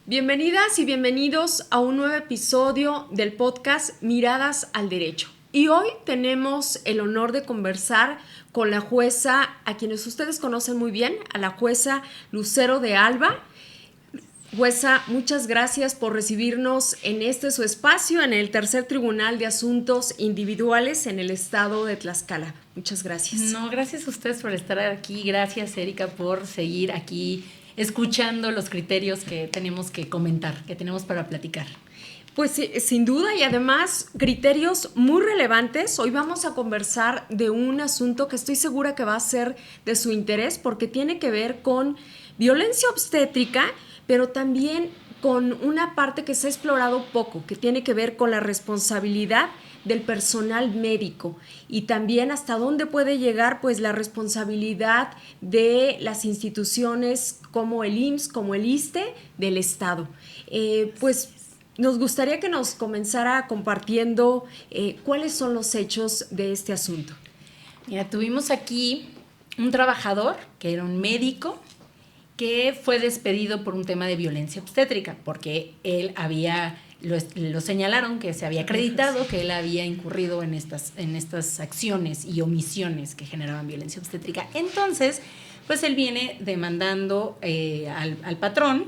Bienvenidas y bienvenidos a un nuevo episodio del podcast Miradas al Derecho. Y hoy tenemos el honor de conversar con la jueza, a quienes ustedes conocen muy bien, a la jueza Lucero de Alba. Jueza, muchas gracias por recibirnos en su espacio, en el Tercer Tribunal de Asuntos Individuales en el estado de Tlaxcala. Muchas gracias. No, gracias a ustedes por estar aquí. Gracias, Erika, por seguir aquí escuchando los criterios que tenemos que comentar, que tenemos para platicar. Pues sin duda, y además criterios muy relevantes. Hoy vamos a conversar de un asunto que estoy segura que va a ser de su interés porque tiene que ver con violencia obstétrica, pero también con una parte que se ha explorado poco, que tiene que ver con la responsabilidad del personal médico y también hasta dónde puede llegar pues la responsabilidad de las instituciones como el IMSS, como el ISSSTE del Estado. Pues nos gustaría que nos comenzara compartiendo cuáles son los hechos de este asunto. Mira, tuvimos aquí un trabajador que era un médico que fue despedido por un tema de violencia obstétrica, porque él lo señalaron que se había acreditado que él había incurrido en estas acciones y omisiones que generaban violencia obstétrica. Entonces, pues él viene demandando al patrón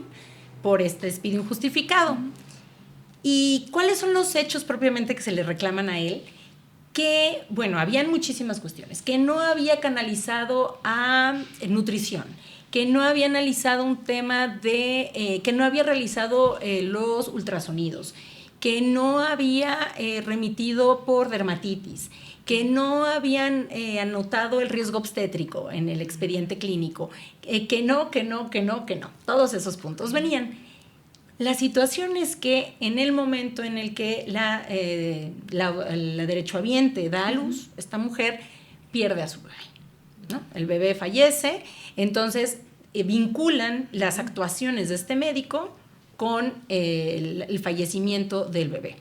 por este despido injustificado. ¿Y cuáles son los hechos propiamente que se le reclaman a él? Que, bueno, habían muchísimas cuestiones, que no había canalizado a nutrición, que no había analizado un tema que no había realizado los ultrasonidos, que no había remitido por dermatitis, que no habían anotado el riesgo obstétrico en el expediente clínico, que no. Todos esos puntos venían. La situación es que en el momento en el que la derechohabiente da a luz, esta mujer pierde a su bebé, ¿no? El bebé fallece, entonces vinculan las actuaciones de este médico con el fallecimiento del bebé.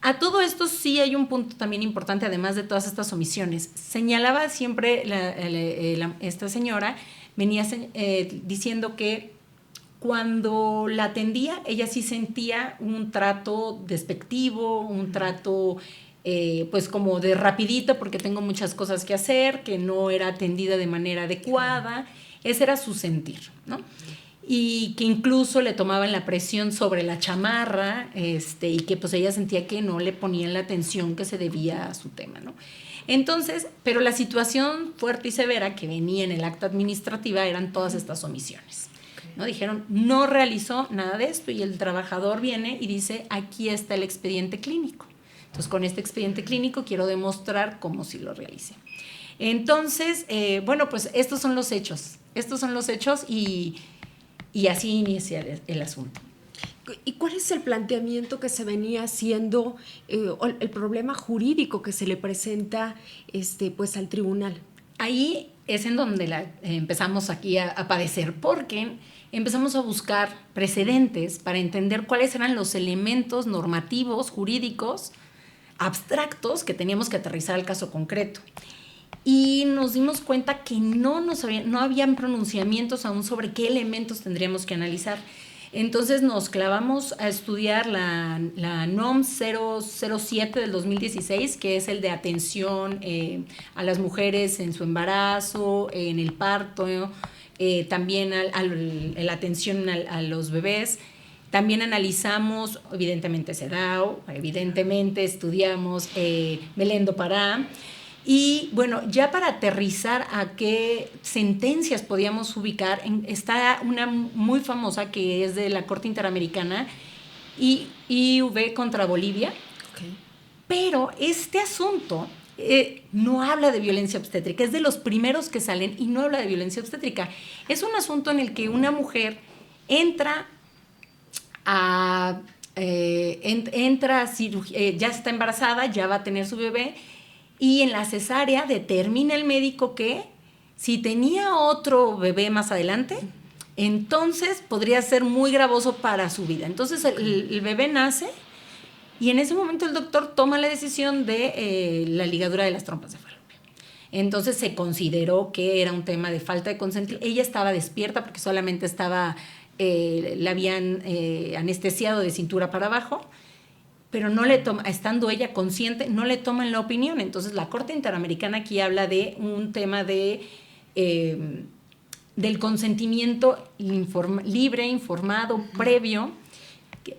A todo esto sí hay un punto también importante, además de todas estas omisiones. Señalaba siempre esta señora, venía diciendo que cuando la atendía, ella sí sentía un trato despectivo, un trato pues como de rapidito porque tengo muchas cosas que hacer, que no era atendida de manera adecuada. Ese era su sentir, ¿no? Y que incluso le tomaban la presión sobre la chamarra, y que pues ella sentía que no le ponían la atención que se debía a su tema, ¿no? Entonces, pero la situación fuerte y severa que venía en el acta administrativa eran todas estas omisiones, ¿no? Dijeron, no realizó nada de esto y el trabajador viene y dice, aquí está el expediente clínico. Entonces, con este expediente clínico quiero demostrar cómo sí lo realicé. Entonces, bueno, pues estos son los hechos y así inicia el asunto. ¿Y cuál es el planteamiento que se venía haciendo, el problema jurídico que se le presenta pues al tribunal? Ahí es en donde empezamos aquí a padecer, porque empezamos a buscar precedentes para entender cuáles eran los elementos normativos, jurídicos, abstractos que teníamos que aterrizar al caso concreto. Y nos dimos cuenta que no habían pronunciamientos aún sobre qué elementos tendríamos que analizar. Entonces nos clavamos a estudiar la NOM 007 del 2016, que es el de atención a las mujeres en su embarazo, en el parto, también la atención a los bebés. También analizamos, evidentemente, CEDAW, evidentemente estudiamos Belén do Pará. Y bueno, ya para aterrizar a qué sentencias podíamos ubicar, está una muy famosa que es de la Corte Interamericana, IIV contra Bolivia. Okay. Pero este asunto no habla de violencia obstétrica, es de los primeros que salen y no habla de violencia obstétrica. Es un asunto en el que una mujer entra a ya está embarazada, ya va a tener su bebé, y en la cesárea determina el médico que si tenía otro bebé más adelante, entonces podría ser muy gravoso para su vida. Entonces el bebé nace y en ese momento el doctor toma la decisión de la ligadura de las trompas de Falopio. Entonces se consideró que era un tema de falta de consentimiento. Ella estaba despierta porque solamente estaba la habían anestesiado de cintura para abajo, pero no le toma, estando ella consciente, no le toman la opinión. Entonces la Corte Interamericana aquí habla de un tema de del consentimiento libre, informado, previo.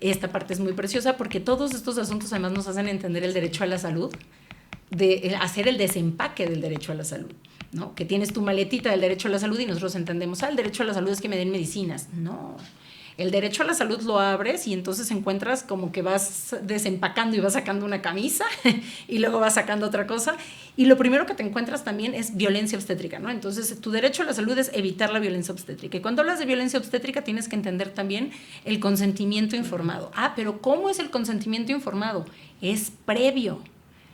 Esta parte es muy preciosa porque todos estos asuntos además nos hacen entender el derecho a la salud, de hacer el desempaque del derecho a la salud, ¿no? Que tienes tu maletita del derecho a la salud y nosotros entendemos, el derecho a la salud es que me den medicinas. No, el derecho a la salud lo abres y entonces encuentras como que vas desempacando y vas sacando una camisa y luego vas sacando otra cosa. Y lo primero que te encuentras también es violencia obstétrica, ¿no? Entonces, tu derecho a la salud es evitar la violencia obstétrica. Y cuando hablas de violencia obstétrica tienes que entender también el consentimiento informado. Pero ¿cómo es el consentimiento informado? Es previo.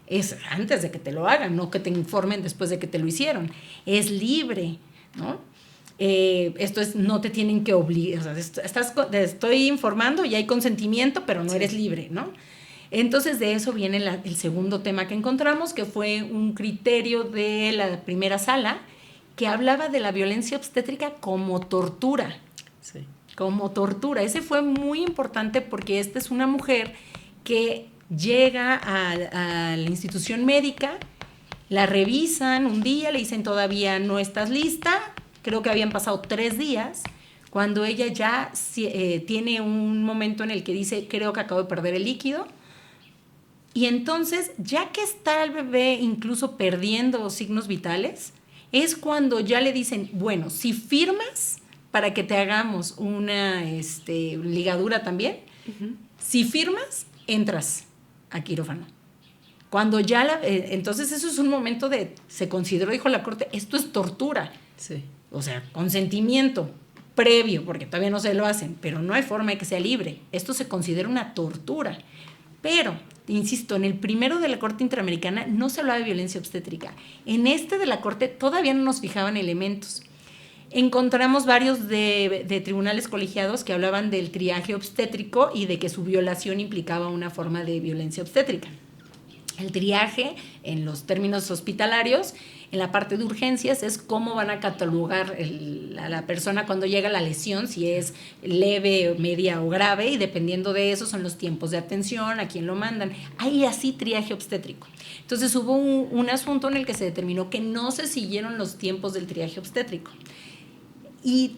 Es antes de que te lo hagan, no que te informen después de que te lo hicieron. Es libre, ¿no? Esto es, no te tienen que obligar, o sea, te estoy informando y hay consentimiento, pero no eres libre, ¿no? Entonces de eso viene el segundo tema que encontramos, que fue un criterio de la primera sala que hablaba de la violencia obstétrica como tortura. Sí. Como tortura. Ese fue muy importante porque esta es una mujer que llega a la institución médica, la revisan un día, le dicen todavía no estás lista. Creo que habían pasado 3 días, cuando ella ya tiene un momento en el que dice, creo que acabo de perder el líquido. Y entonces, ya que está el bebé incluso perdiendo signos vitales, es cuando ya le dicen, bueno, si firmas para que te hagamos una ligadura también, si firmas, entras a quirófano. Cuando ya entonces eso es un momento se consideró, dijo la Corte, esto es tortura. Sí. O sea, consentimiento previo, porque todavía no se lo hacen, pero no hay forma de que sea libre. Esto se considera una tortura. Pero, insisto, en el primero de la Corte Interamericana no se hablaba de violencia obstétrica. En este de la Corte todavía no nos fijaban elementos. Encontramos varios de tribunales colegiados que hablaban del triaje obstétrico y de que su violación implicaba una forma de violencia obstétrica. El triaje, en los términos hospitalarios, en la parte de urgencias, es cómo van a catalogar a la persona cuando llega la lesión, si es leve, media o grave, y dependiendo de eso son los tiempos de atención, a quién lo mandan. Hay así triaje obstétrico. Entonces hubo un asunto en el que se determinó que no se siguieron los tiempos del triaje obstétrico. Y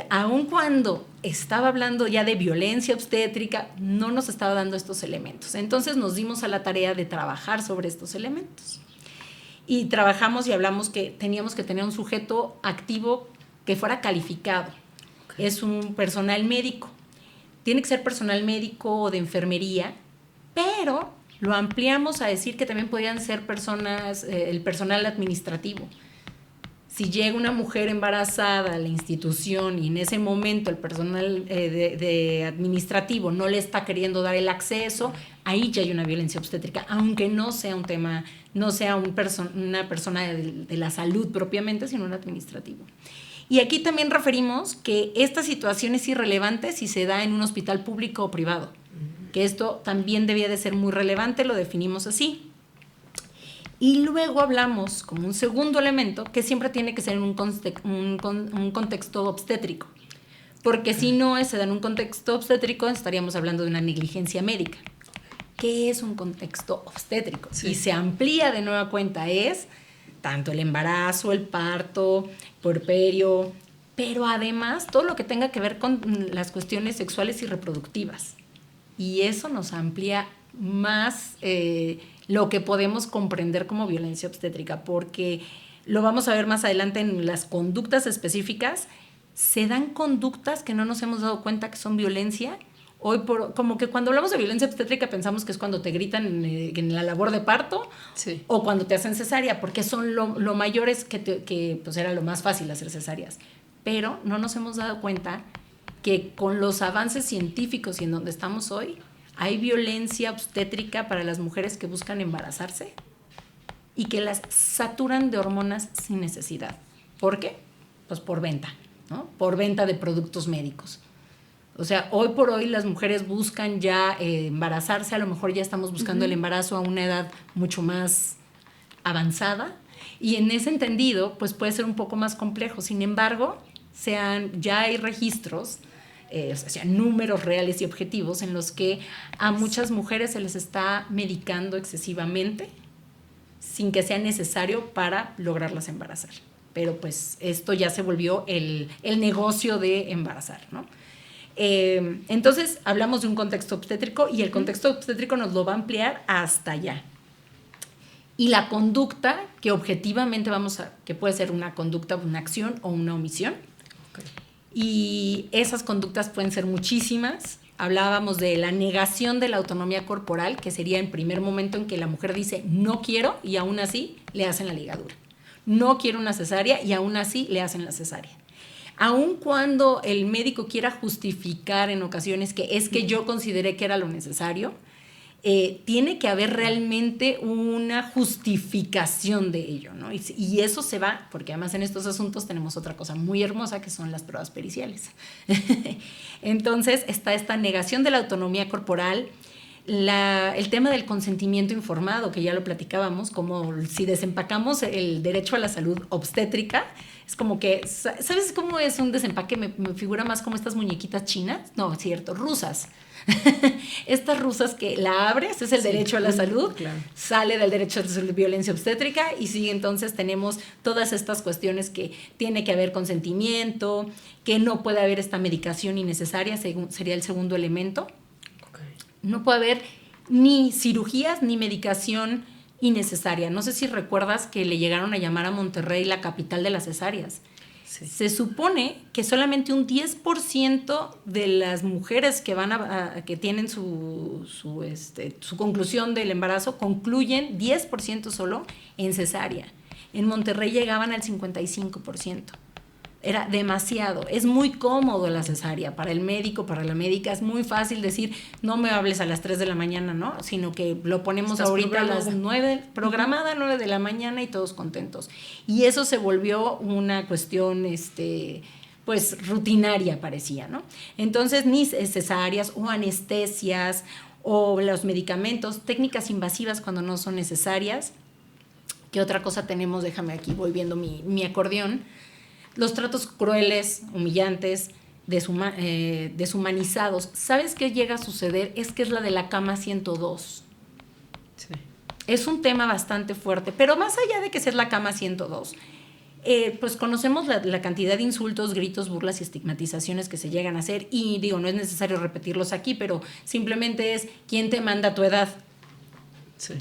aun cuando estaba hablando ya de violencia obstétrica, no nos estaba dando estos elementos. Entonces nos dimos a la tarea de trabajar sobre estos elementos. Y trabajamos y hablamos que teníamos que tener un sujeto activo que fuera calificado. Okay. Es un personal médico. Tiene que ser personal médico o de enfermería, pero lo ampliamos a decir que también podían ser personas, el personal administrativo. Si llega una mujer embarazada a la institución y en ese momento el personal de administrativo no le está queriendo dar el acceso, ahí ya hay una violencia obstétrica, aunque no sea un tema, no sea una persona de la salud propiamente, sino un administrativo. Y aquí también referimos que esta situación es irrelevante si se da en un hospital público o privado, que esto también debía de ser muy relevante, lo definimos así. Y luego hablamos como un segundo elemento que siempre tiene que ser en un contexto obstétrico, porque si no se da en un contexto obstétrico estaríamos hablando de una negligencia médica. ¿Qué es un contexto obstétrico? Sí. Y se amplía de nueva cuenta, es tanto el embarazo, el parto, puerperio, pero además todo lo que tenga que ver con las cuestiones sexuales y reproductivas. Y eso nos amplía más lo que podemos comprender como violencia obstétrica, porque lo vamos a ver más adelante en las conductas específicas. Se dan conductas que no nos hemos dado cuenta que son violencia. Como que cuando hablamos de violencia obstétrica pensamos que es cuando te gritan en la labor de parto, sí, o cuando te hacen cesárea, porque son lo mayores que pues era lo más fácil hacer cesáreas. Pero no nos hemos dado cuenta que con los avances científicos y en donde estamos hoy, hay violencia obstétrica para las mujeres que buscan embarazarse y que las saturan de hormonas sin necesidad. ¿Por qué? Pues por venta, ¿no? Por venta de productos médicos. O sea, hoy por hoy las mujeres buscan ya embarazarse, a lo mejor ya estamos buscando el embarazo a una edad mucho más avanzada, y en ese entendido pues puede ser un poco más complejo. Sin embargo, ya hay registros o sea, números reales y objetivos en los que a muchas mujeres se les está medicando excesivamente sin que sea necesario para lograrlas embarazar. Pero pues esto ya se volvió el negocio de embarazar, ¿no? Entonces hablamos de un contexto obstétrico y el contexto obstétrico nos lo va a ampliar hasta allá. Y la conducta que objetivamente que puede ser una conducta, una acción o una omisión. Okay. Y esas conductas pueden ser muchísimas. Hablábamos de la negación de la autonomía corporal, que sería el primer momento en que la mujer dice no quiero y aún así le hacen la ligadura. No quiero una cesárea y aún así le hacen la cesárea. Aun cuando el médico quiera justificar en ocasiones que es que yo consideré que era lo necesario, tiene que haber realmente una justificación de ello, ¿no? Y eso se va, porque además en estos asuntos tenemos otra cosa muy hermosa que son las pruebas periciales. Entonces está esta negación de la autonomía corporal, el tema del consentimiento informado, que ya lo platicábamos, como si desempacamos el derecho a la salud obstétrica, es como que, ¿sabes cómo es un desempaque? Me figura más como estas muñequitas chinas, no, es cierto, rusas. Estas rusas que la abres, es el derecho a la salud, claro. Sale del derecho a la salud, violencia obstétrica, y sí, entonces tenemos todas estas cuestiones que tiene que haber consentimiento, que no puede haber esta medicación innecesaria, sería el segundo elemento. Okay. No puede haber ni cirugías ni medicación innecesaria. No sé si recuerdas que le llegaron a llamar a Monterrey la capital de las cesáreas. Sí. Se supone que solamente un 10% de las mujeres que que tienen su conclusión del embarazo concluyen 10% solo en cesárea. En Monterrey llegaban al 55%. Era demasiado. Es muy cómodo la cesárea para el médico, para la médica. Es muy fácil decir, no me hables a las 3 de la mañana, ¿no? Sino que lo ponemos ahorita a las 9, programada 9 de la mañana y todos contentos. Y eso se volvió una cuestión, pues, rutinaria parecía, ¿no? Entonces, ni cesáreas o anestesias o los medicamentos, técnicas invasivas cuando no son necesarias. ¿Qué otra cosa tenemos? Déjame aquí, voy viendo mi acordeón. Los tratos crueles, humillantes, deshumanizados. ¿Sabes qué llega a suceder? Es que es la de la cama 102. Sí. Es un tema bastante fuerte, pero más allá de que sea la cama 102, pues conocemos la cantidad de insultos, gritos, burlas y estigmatizaciones que se llegan a hacer, y digo, no es necesario repetirlos aquí, pero simplemente es, ¿quién te manda tu edad? Sí.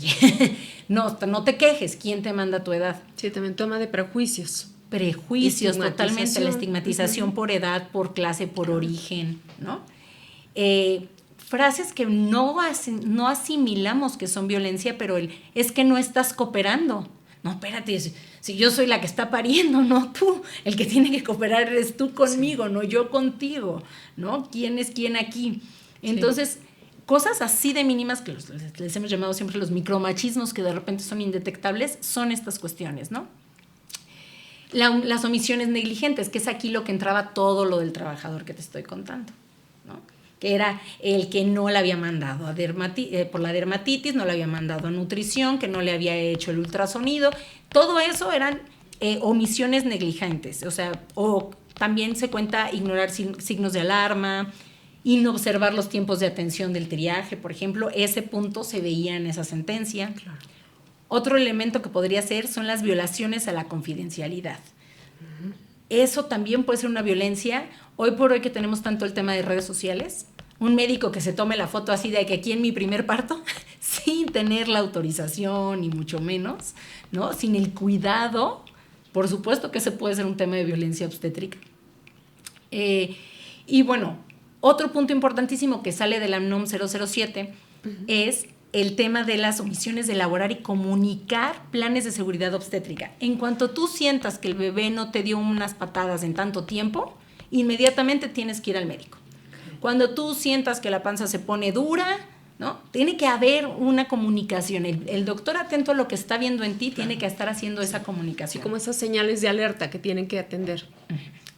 No te quejes, ¿quién te manda tu edad? Sí, también toma de prejuicios, totalmente, la estigmatización por edad, por clase, por origen, ¿no? Frases que no asimilamos que son violencia, pero es que no estás cooperando. No, espérate, si yo soy la que está pariendo, no tú. El que tiene que cooperar eres tú conmigo, sí. No yo contigo, ¿no? ¿Quién es quién aquí? Entonces, sí. Cosas así de mínimas que les hemos llamado siempre los micromachismos, que de repente son indetectables, son estas cuestiones, ¿no? Las omisiones negligentes, que es aquí lo que entraba todo lo del trabajador que te estoy contando, ¿no? Que era el que no le había mandado por la dermatitis, no le había mandado a nutrición, que no le había hecho el ultrasonido. Todo eso eran omisiones negligentes, o también se cuenta ignorar signos de alarma y no observar los tiempos de atención del triaje, por ejemplo. Ese punto se veía en esa sentencia. Claro. Otro elemento que podría ser son las violaciones a la confidencialidad. Uh-huh. Eso también puede ser una violencia. Hoy por hoy que tenemos tanto el tema de redes sociales, un médico que se tome la foto así de que aquí en mi primer parto, sin tener la autorización y mucho menos, ¿no? Sin el cuidado, por supuesto que ese puede ser un tema de violencia obstétrica. Y bueno, otro punto importantísimo que sale de la NOM 007 uh-huh. es el tema de las omisiones de elaborar y comunicar planes de seguridad obstétrica. En cuanto tú sientas que el bebé no te dio unas patadas en tanto tiempo, inmediatamente tienes que ir al médico. Cuando tú sientas que la panza se pone dura, ¿no? Tiene que haber una comunicación. El doctor, atento a lo que está viendo en ti, claro. Tiene que estar haciendo esa comunicación. Sí, como esas señales de alerta que tienen que atender.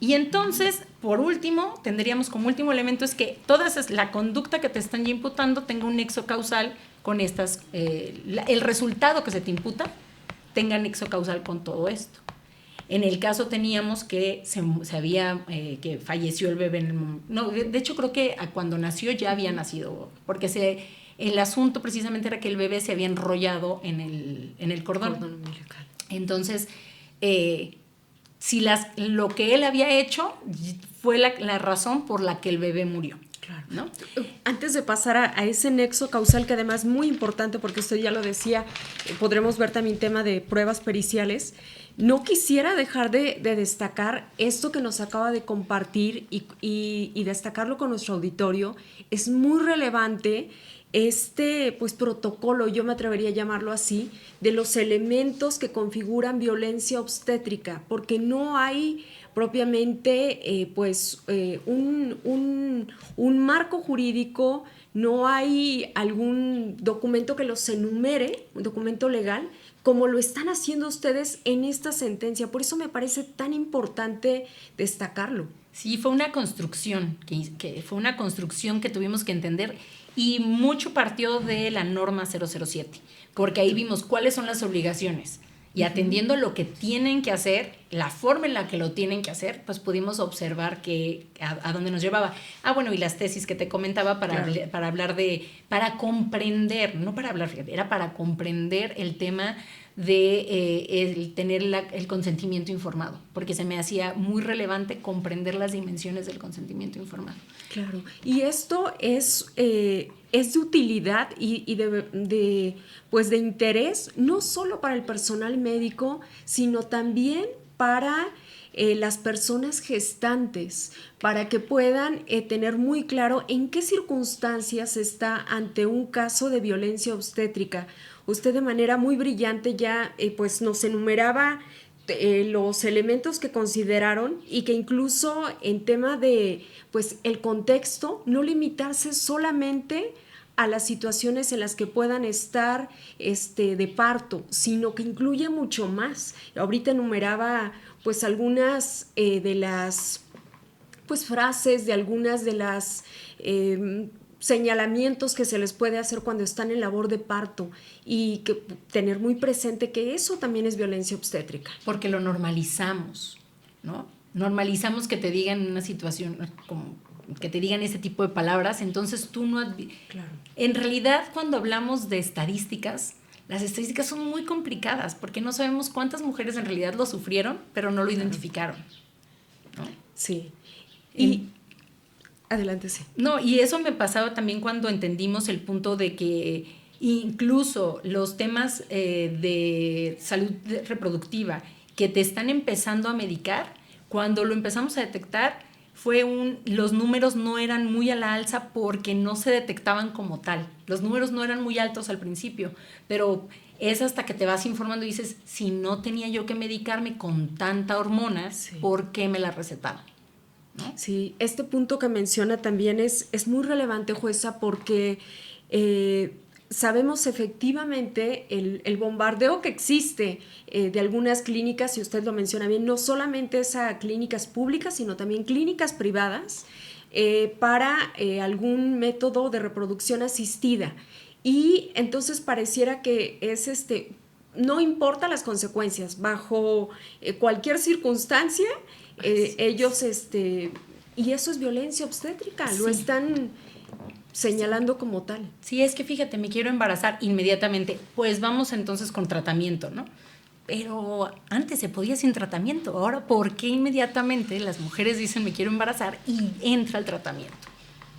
Y entonces, por último, tendríamos como último elemento es que la conducta que te están ya imputando tenga un nexo causal con estas, el resultado que se te imputa tenga nexo causal con todo esto. En el caso teníamos que que falleció el bebé no, de hecho creo que cuando nació ya había nacido, porque el asunto precisamente era que el bebé se había enrollado en el cordón umbilical. Entonces, si lo que él había hecho fue la razón por la que el bebé murió. Claro. ¿No? Antes de pasar a ese nexo causal, que además es muy importante, porque usted ya lo decía, podremos ver también tema de pruebas periciales, no quisiera dejar de destacar esto que nos acaba de compartir y destacarlo con nuestro auditorio. Es muy relevante pues, protocolo, yo me atrevería a llamarlo así, de los elementos que configuran violencia obstétrica, porque no hay propiamente un marco jurídico, no hay algún documento que los enumere, un documento legal, como lo están haciendo ustedes en esta sentencia. Por eso me parece tan importante destacarlo. Sí, fue una construcción, que fue una construcción que tuvimos que entender, y mucho partió de la norma 007, porque ahí vimos cuáles son las obligaciones. Y atendiendo lo que tienen que hacer, la forma en la que lo tienen que hacer, pues pudimos observar a dónde nos llevaba. Bueno, y las tesis que te comentaba para comprender, no para hablar, era para comprender el tema de el tener el consentimiento informado, porque se me hacía muy relevante comprender las dimensiones del consentimiento informado. Claro, y esto es de utilidad y de interés no solo para el personal médico, sino también para las personas gestantes, para que puedan tener muy claro en qué circunstancias está ante un caso de violencia obstétrica. Usted de manera muy brillante ya pues nos enumeraba los elementos que consideraron, y que incluso en tema de pues el contexto, no limitarse solamente a las situaciones en las que puedan estar de parto, sino que incluye mucho más. Ahorita enumeraba pues algunas de las pues frases, de algunas de las señalamientos que se les puede hacer cuando están en labor de parto, y que tener muy presente que eso también es violencia obstétrica. Porque lo normalizamos, ¿no? Normalizamos que te digan una situación, como que te digan ese tipo de palabras, entonces tú no... Claro. En realidad, cuando hablamos de estadísticas, las estadísticas son muy complicadas, porque no sabemos cuántas mujeres en realidad lo sufrieron, pero no lo identificaron, ¿no? Sí. Adelante, sí. No, y eso me pasaba también cuando entendimos el punto de que incluso los temas de salud reproductiva que te están empezando a medicar, cuando lo empezamos a detectar, los números no eran muy a la alza porque no se detectaban como tal. Los números no eran muy altos al principio, pero es hasta que te vas informando y dices, si no tenía yo que medicarme con tanta hormona, sí, ¿por qué me la recetaron? ¿No? Sí, este punto que menciona también es muy relevante, jueza, porque sabemos efectivamente el bombardeo que existe de algunas clínicas, y usted lo menciona bien, no solamente es a clínicas públicas, sino también clínicas privadas para algún método de reproducción asistida. Y entonces pareciera que es no importa las consecuencias, bajo cualquier circunstancia, ellos, y eso es violencia obstétrica, sí, lo están señalando como tal. Sí, es que fíjate, me quiero embarazar inmediatamente, pues vamos entonces con tratamiento, ¿no? Pero antes se podía sin tratamiento, ahora ¿por qué inmediatamente las mujeres dicen me quiero embarazar y entra el tratamiento?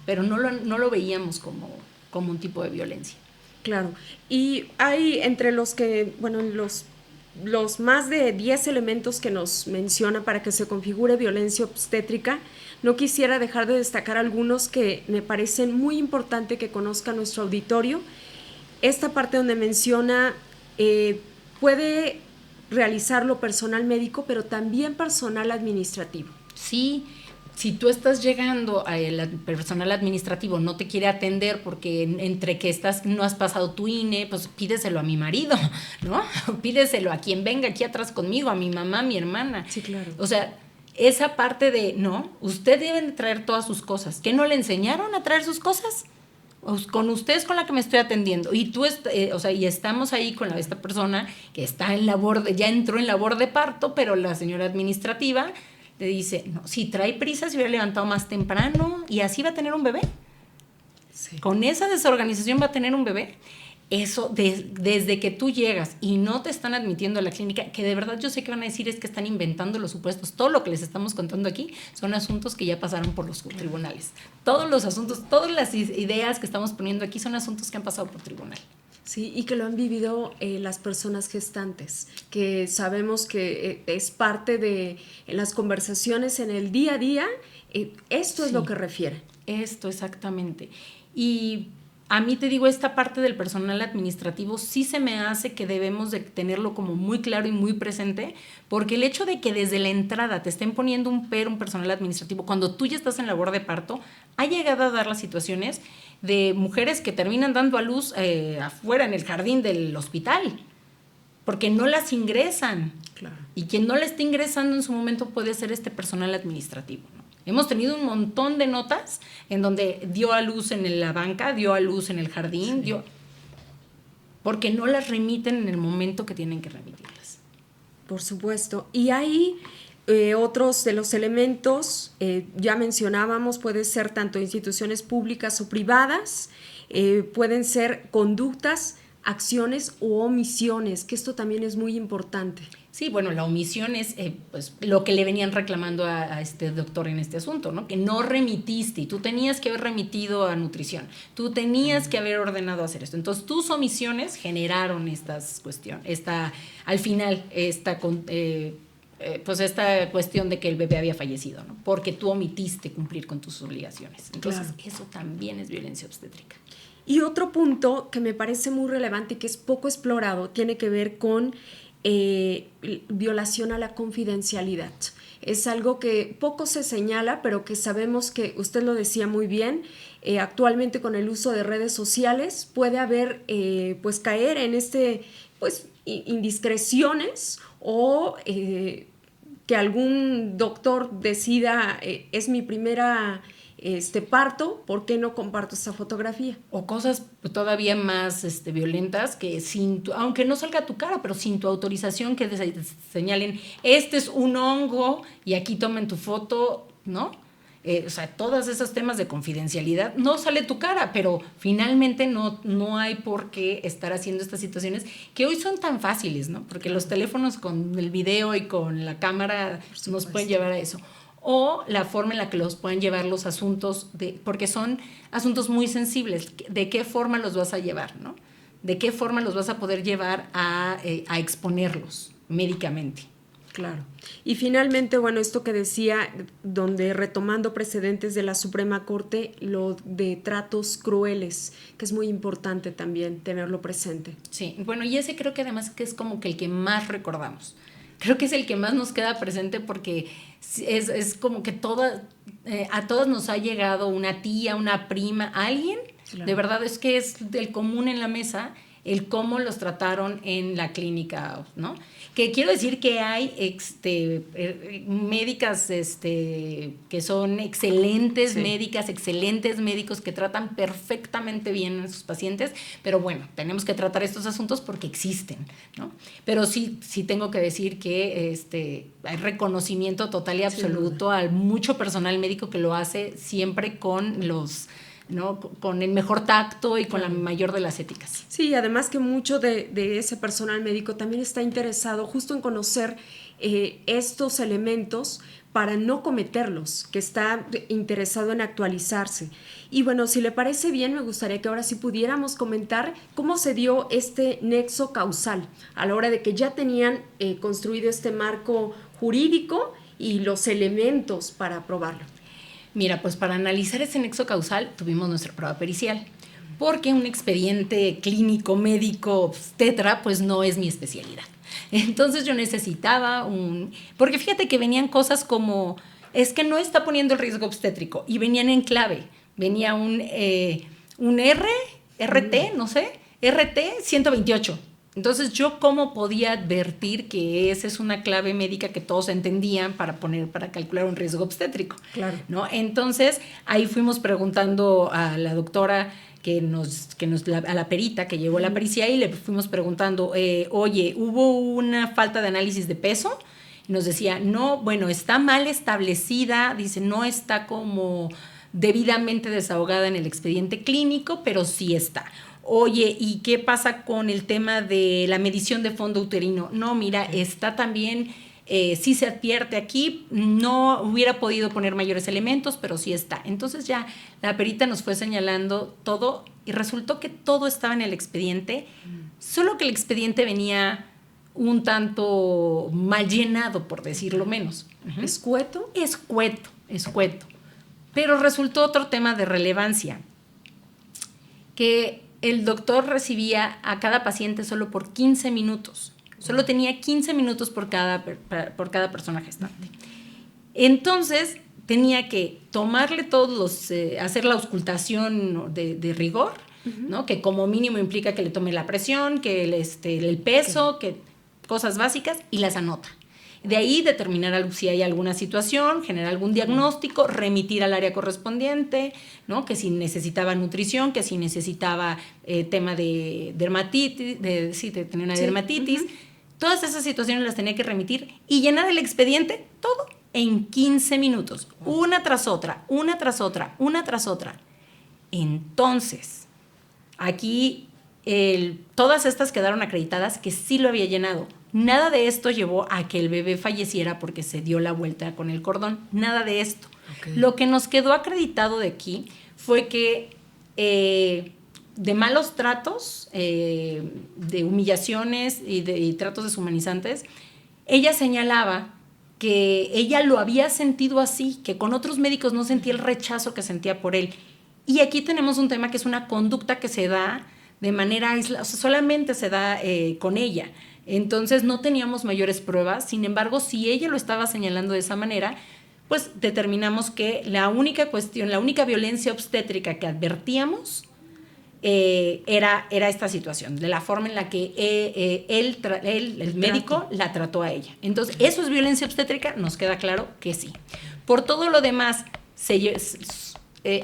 Pero no lo veíamos como un tipo de violencia. Claro, y hay entre los que, bueno, los más de 10 elementos que nos menciona para que se configure violencia obstétrica, no quisiera dejar de destacar algunos que me parecen muy importante que conozca nuestro auditorio. Esta parte donde menciona puede realizarlo personal médico, pero también personal administrativo. Sí, si tú estás llegando al personal administrativo, no te quiere atender porque entre que no has pasado tu INE, pues pídeselo a mi marido, ¿no? Pídeselo a quien venga aquí atrás conmigo, a mi mamá, a mi hermana. Sí, claro. O sea, esa parte de, no, usted debe de traer todas sus cosas. ¿Qué no le enseñaron a traer sus cosas? con usted es con la que me estoy atendiendo, y tú, y estamos ahí con esta persona que está ya entró en labor de parto, pero la señora administrativa le dice, no, si trae prisa, se hubiera levantado más temprano, y así va a tener un bebé. Sí. Con esa desorganización va a tener un bebé. Eso, desde que tú llegas y no te están admitiendo a la clínica, que de verdad yo sé que van a decir es que están inventando los supuestos. Todo lo que les estamos contando aquí son asuntos que ya pasaron por los tribunales. Todos los asuntos, todas las ideas que estamos poniendo aquí son asuntos que han pasado por tribunal. Sí, y que lo han vivido las personas gestantes, que sabemos que es parte de las conversaciones en el día a día. Esto es lo que refiere. Esto, exactamente. Y a mí, te digo, esta parte del personal administrativo sí se me hace que debemos de tenerlo como muy claro y muy presente, porque el hecho de que desde la entrada te estén poniendo un personal administrativo, cuando tú ya estás en labor de parto, ha llegado a dar las situaciones de mujeres que terminan dando a luz afuera en el jardín del hospital, porque no las ingresan. Claro. Y quien no la esté ingresando en su momento puede ser este personal administrativo, ¿no? Hemos tenido un montón de notas en donde dio a luz en la banca, dio a luz en el jardín, sí. Porque no las remiten en el momento que tienen que remitirlas. Por supuesto. Y hay otros de los elementos, ya mencionábamos, puede ser tanto instituciones públicas o privadas, pueden ser conductas, acciones u omisiones, que esto también es muy importante. Sí, bueno, la omisión es pues, lo que le venían reclamando a este doctor en este asunto, ¿no? Que no remitiste, y tú tenías que haber remitido a nutrición, tú tenías que haber ordenado hacer esto. Entonces, tus omisiones generaron estas cuestiones, al final, esta cuestión de que el bebé había fallecido, ¿no? Porque tú omitiste cumplir con tus obligaciones. Entonces, claro, eso también es violencia obstétrica. Y otro punto que me parece muy relevante y que es poco explorado tiene que ver con violación a la confidencialidad. Es algo que poco se señala, pero que sabemos que, usted lo decía muy bien, actualmente con el uso de redes sociales puede haber, caer en indiscreciones o que algún doctor decida, es mi primera parto, ¿por qué no comparto esta fotografía? O cosas todavía más violentas, que aunque no salga tu cara, pero sin tu autorización, que señalen, este es un hongo y aquí tomen tu foto, ¿no? Todos esos temas de confidencialidad, no sale tu cara, pero finalmente no hay por qué estar haciendo estas situaciones que hoy son tan fáciles, ¿no? Porque los teléfonos con el video y con la cámara nos pueden llevar a eso. O la forma en la que los puedan llevar los asuntos, porque son asuntos muy sensibles. ¿De qué forma los vas a llevar, no? ¿De qué forma los vas a poder llevar a exponerlos médicamente? Claro. Y finalmente, bueno, esto que decía, donde retomando precedentes de la Suprema Corte, lo de tratos crueles, que es muy importante también tenerlo presente. Sí, bueno, y ese creo que además que es como que el que más recordamos. Creo que es el que más nos queda presente porque es como que a todas nos ha llegado una tía, una prima, alguien. Claro. De verdad es que es del común en la mesa el cómo los trataron en la clínica, ¿no? Que quiero decir que hay médicas que son excelentes, sí, médicas, excelentes médicos que tratan perfectamente bien a sus pacientes, pero bueno, tenemos que tratar estos asuntos porque existen, ¿no? Pero sí tengo que decir que hay reconocimiento total y absoluto al mucho personal médico que lo hace siempre con ¿no? Con el mejor tacto y con la mayor de las éticas. Sí, además que mucho de ese personal médico también está interesado justo en conocer estos elementos para no cometerlos, que está interesado en actualizarse. Y bueno, si le parece bien, me gustaría que ahora sí pudiéramos comentar cómo se dio este nexo causal a la hora de que ya tenían construido este marco jurídico y los elementos para probarlo. Mira, pues para analizar ese nexo causal tuvimos nuestra prueba pericial, porque un expediente clínico, médico, obstetra, pues no es mi especialidad. Entonces yo necesitaba porque fíjate que venían cosas como, es que no está poniendo el riesgo obstétrico, y venían en clave, venía un RT 128, Entonces, ¿yo cómo podía advertir que esa es una clave médica que todos entendían para calcular un riesgo obstétrico? Claro. ¿No? Entonces, ahí fuimos preguntando a la doctora a la perita que llevó la pericia, y le fuimos preguntando, oye, ¿hubo una falta de análisis de peso? Y nos decía, no, bueno, está mal establecida, dice, no está como debidamente desahogada en el expediente clínico, pero sí está. Oye, ¿y qué pasa con el tema de la medición de fondo uterino? No, mira, está también, sí se advierte aquí, no hubiera podido poner mayores elementos, pero sí está. Entonces ya la perita nos fue señalando todo y resultó que todo estaba en el expediente, solo que el expediente venía un tanto mal llenado, por decirlo menos. ¿Escueto? Escueto. Pero resultó otro tema de relevancia, que el doctor recibía a cada paciente solo por 15 minutos. Solo tenía 15 minutos por cada persona gestante. Entonces, tenía que tomarle hacer la auscultación de rigor, ¿no? Que como mínimo implica que le tome la presión, que el peso, que cosas básicas, y las anota. De ahí determinar si hay alguna situación, generar algún diagnóstico, remitir al área correspondiente, ¿no? Que si necesitaba nutrición, que si necesitaba tema de dermatitis, de tener una dermatitis. Todas esas situaciones las tenía que remitir y llenar el expediente todo en 15 minutos, una tras otra. Entonces, aquí todas estas quedaron acreditadas que sí lo había llenado. Nada de esto llevó a que el bebé falleciera porque se dio la vuelta con el cordón. Nada de esto. Okay. Lo que nos quedó acreditado de aquí fue que de malos tratos, de humillaciones y tratos deshumanizantes, ella señalaba que ella lo había sentido así, que con otros médicos no sentía el rechazo que sentía por él. Y aquí tenemos un tema que es una conducta que se da de manera aislada, o sea, solamente se da con ella. Entonces no teníamos mayores pruebas, sin embargo, si ella lo estaba señalando de esa manera, pues determinamos que la única violencia obstétrica que advertíamos era esta situación, de la forma en la que el médico la trató a ella. Entonces, ¿eso es violencia obstétrica? Nos queda claro que sí. Por todo lo demás,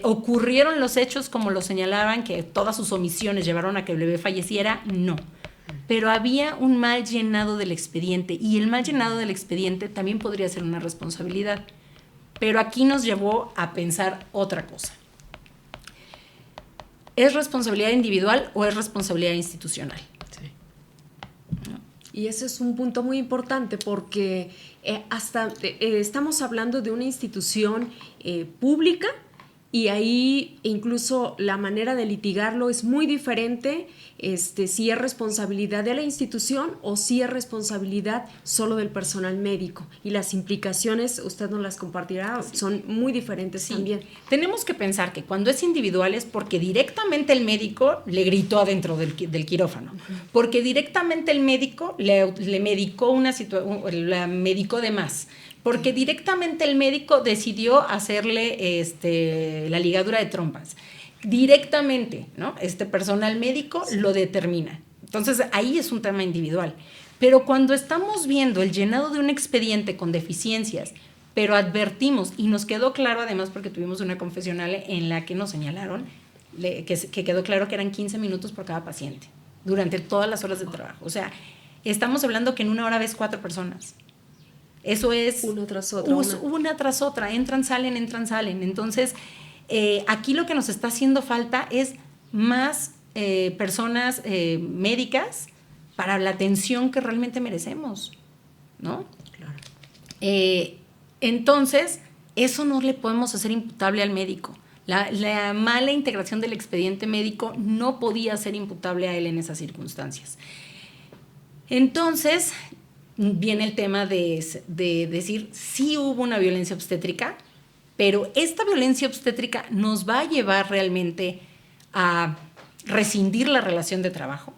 ¿ocurrieron los hechos como lo señalaban, que todas sus omisiones llevaron a que el bebé falleciera? No. Pero había un mal llenado del expediente, y el mal llenado del expediente también podría ser una responsabilidad. Pero aquí nos llevó a pensar otra cosa. ¿Es responsabilidad individual o es responsabilidad institucional? Sí. ¿No? Y ese es un punto muy importante porque estamos hablando de una institución pública, y ahí incluso la manera de litigarlo es muy diferente, si es responsabilidad de la institución o si es responsabilidad solo del personal médico. Y las implicaciones, usted nos las compartirá, sí, son muy diferentes también. Tenemos que pensar que cuando es individual es porque directamente el médico le gritó adentro del quirófano, porque directamente el médico le medicó la medicó de más, porque directamente el médico decidió hacerle la ligadura de trompas. Directamente, ¿no? Personal médico lo determina. Entonces, ahí es un tema individual. Pero cuando estamos viendo el llenado de un expediente con deficiencias, pero advertimos, y nos quedó claro además porque tuvimos una confesional en la que nos señalaron que quedó claro que eran 15 minutos por cada paciente durante todas las horas de trabajo. O sea, estamos hablando que en una hora ves 4 personas. Eso es una tras otra. Una tras otra, entran, salen. Entonces, aquí lo que nos está haciendo falta es más personas médicas para la atención que realmente merecemos, ¿no? Claro. Entonces, eso no le podemos hacer imputable al médico. La mala integración del expediente médico no podía ser imputable a él en esas circunstancias. Entonces, viene el tema de decir, sí hubo una violencia obstétrica, pero esta violencia obstétrica nos va a llevar realmente a rescindir la relación de trabajo.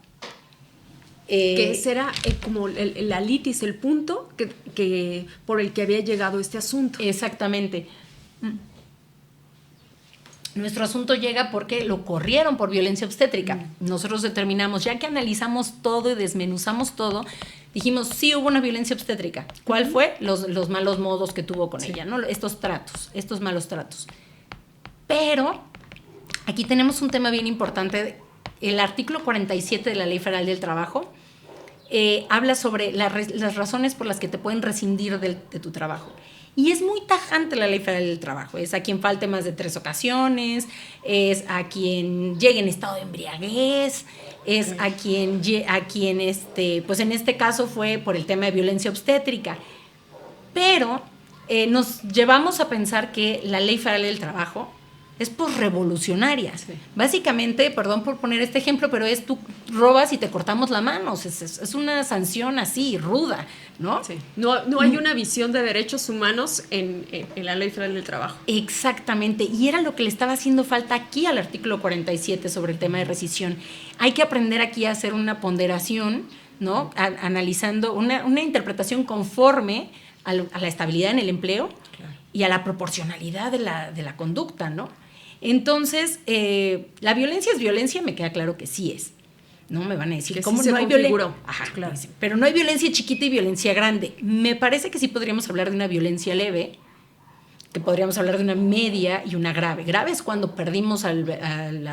Que ese era como la litis, el punto que por el que había llegado este asunto. Exactamente. Nuestro asunto llega porque lo corrieron por violencia obstétrica. Nosotros determinamos, ya que analizamos todo y desmenuzamos todo, dijimos, sí hubo una violencia obstétrica. ¿Cuál fue? Los malos modos que tuvo con ella, ¿no? Estos malos tratos. Pero aquí tenemos un tema bien importante. El artículo 47 de la Ley Federal del Trabajo habla sobre las razones por las que te pueden rescindir de tu trabajo. Y es muy tajante la Ley Federal del Trabajo. Es a quien falte más de 3 ocasiones, es a quien llegue en estado de embriaguez, es a quien pues en este caso fue por el tema de violencia obstétrica. Pero nos llevamos a pensar que la Ley Federal del Trabajo es revolucionaria. Sí. Básicamente, perdón por poner este ejemplo, pero es tú robas y te cortamos la mano. Es una sanción así, ruda, ¿no? Sí. No hay una visión de derechos humanos en la Ley Federal del Trabajo. Exactamente. Y era lo que le estaba haciendo falta aquí al artículo 47 sobre el tema de rescisión. Hay que aprender aquí a hacer una ponderación, ¿no? Analizando una interpretación conforme a la estabilidad en el empleo, claro, y a la proporcionalidad de la conducta, ¿no? Entonces, la violencia es violencia, me queda claro que sí es. No me van a decir, ¿cómo no hay violencia? Ajá, claro. Pero no hay violencia chiquita y violencia grande. Me parece que sí podríamos hablar de una violencia leve, que podríamos hablar de una media y una grave. Grave es cuando perdimos al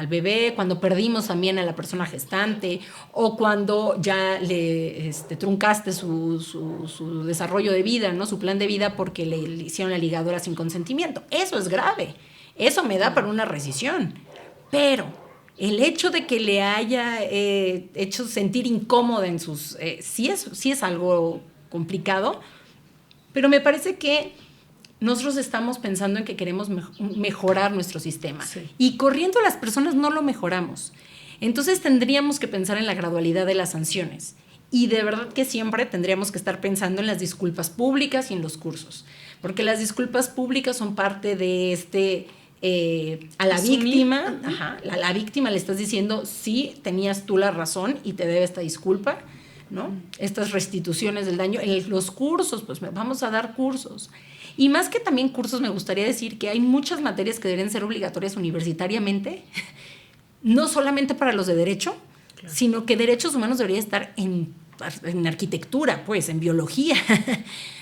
bebé, cuando perdimos también a la persona gestante, o cuando ya le truncaste su desarrollo de vida, ¿no? Su plan de vida porque le hicieron la ligadura sin consentimiento. Eso es grave. Eso me da para una rescisión. Pero el hecho de que le haya hecho sentir incómoda en sus... sí es algo complicado, pero me parece que nosotros estamos pensando en que queremos mejorar nuestro sistema. Sí. Y corriendo a las personas no lo mejoramos. Entonces tendríamos que pensar en la gradualidad de las sanciones. Y de verdad que siempre tendríamos que estar pensando en las disculpas públicas y en los cursos. Porque las disculpas públicas son parte de a la víctima, a la víctima le estás diciendo, sí, tenías tú la razón y te debe esta disculpa, ¿no? Estas restituciones del daño. En los cursos, pues vamos a dar cursos. Y más que también cursos, me gustaría decir que hay muchas materias que deberían ser obligatorias universitariamente, no solamente para los de derecho, claro, sino que derechos humanos debería estar en arquitectura, pues, en biología,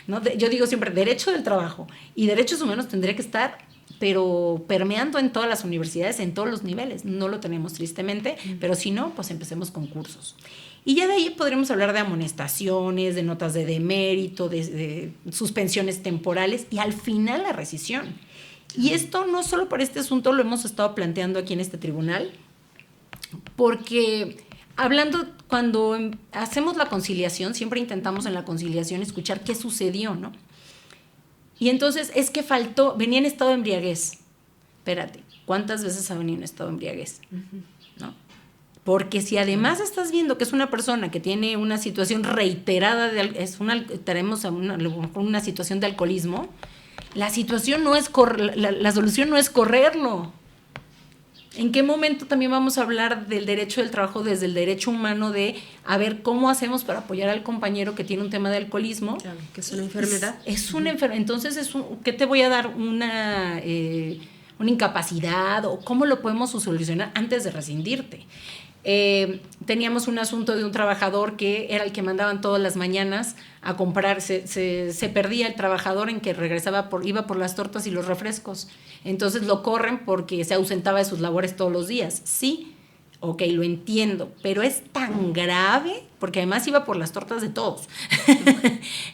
¿no? Yo digo siempre, derecho del trabajo y derechos humanos tendría que estar, pero permeando en todas las universidades, en todos los niveles. No lo tenemos tristemente, pero si no, pues empecemos con cursos. Y ya de ahí podremos hablar de amonestaciones, de notas de demérito, de suspensiones temporales y al final la rescisión. Y esto no solo para este asunto lo hemos estado planteando aquí en este tribunal, porque cuando hacemos la conciliación, siempre intentamos en la conciliación escuchar qué sucedió, ¿no? Y entonces es que venía en estado de embriaguez. Espérate, ¿cuántas veces ha venido en estado de embriaguez? ¿No? Porque si además estás viendo que es una persona que tiene una situación reiterada, tenemos una situación de alcoholismo, la situación no es la solución no es correrlo. ¿En qué momento también vamos a hablar del derecho del trabajo desde el derecho humano de a ver cómo hacemos para apoyar al compañero que tiene un tema de alcoholismo? Claro, que es una enfermedad. Es una enfermedad. Entonces, ¿qué te voy a dar? Una incapacidad, o cómo lo podemos solucionar antes de rescindirte. Teníamos un asunto de un trabajador que era el que mandaban todas las mañanas a comprar, se perdía el trabajador en que iba por las tortas y los refrescos, entonces lo corren porque se ausentaba de sus labores todos los días. Sí, ok, lo entiendo, pero es tan grave porque además iba por las tortas de todos.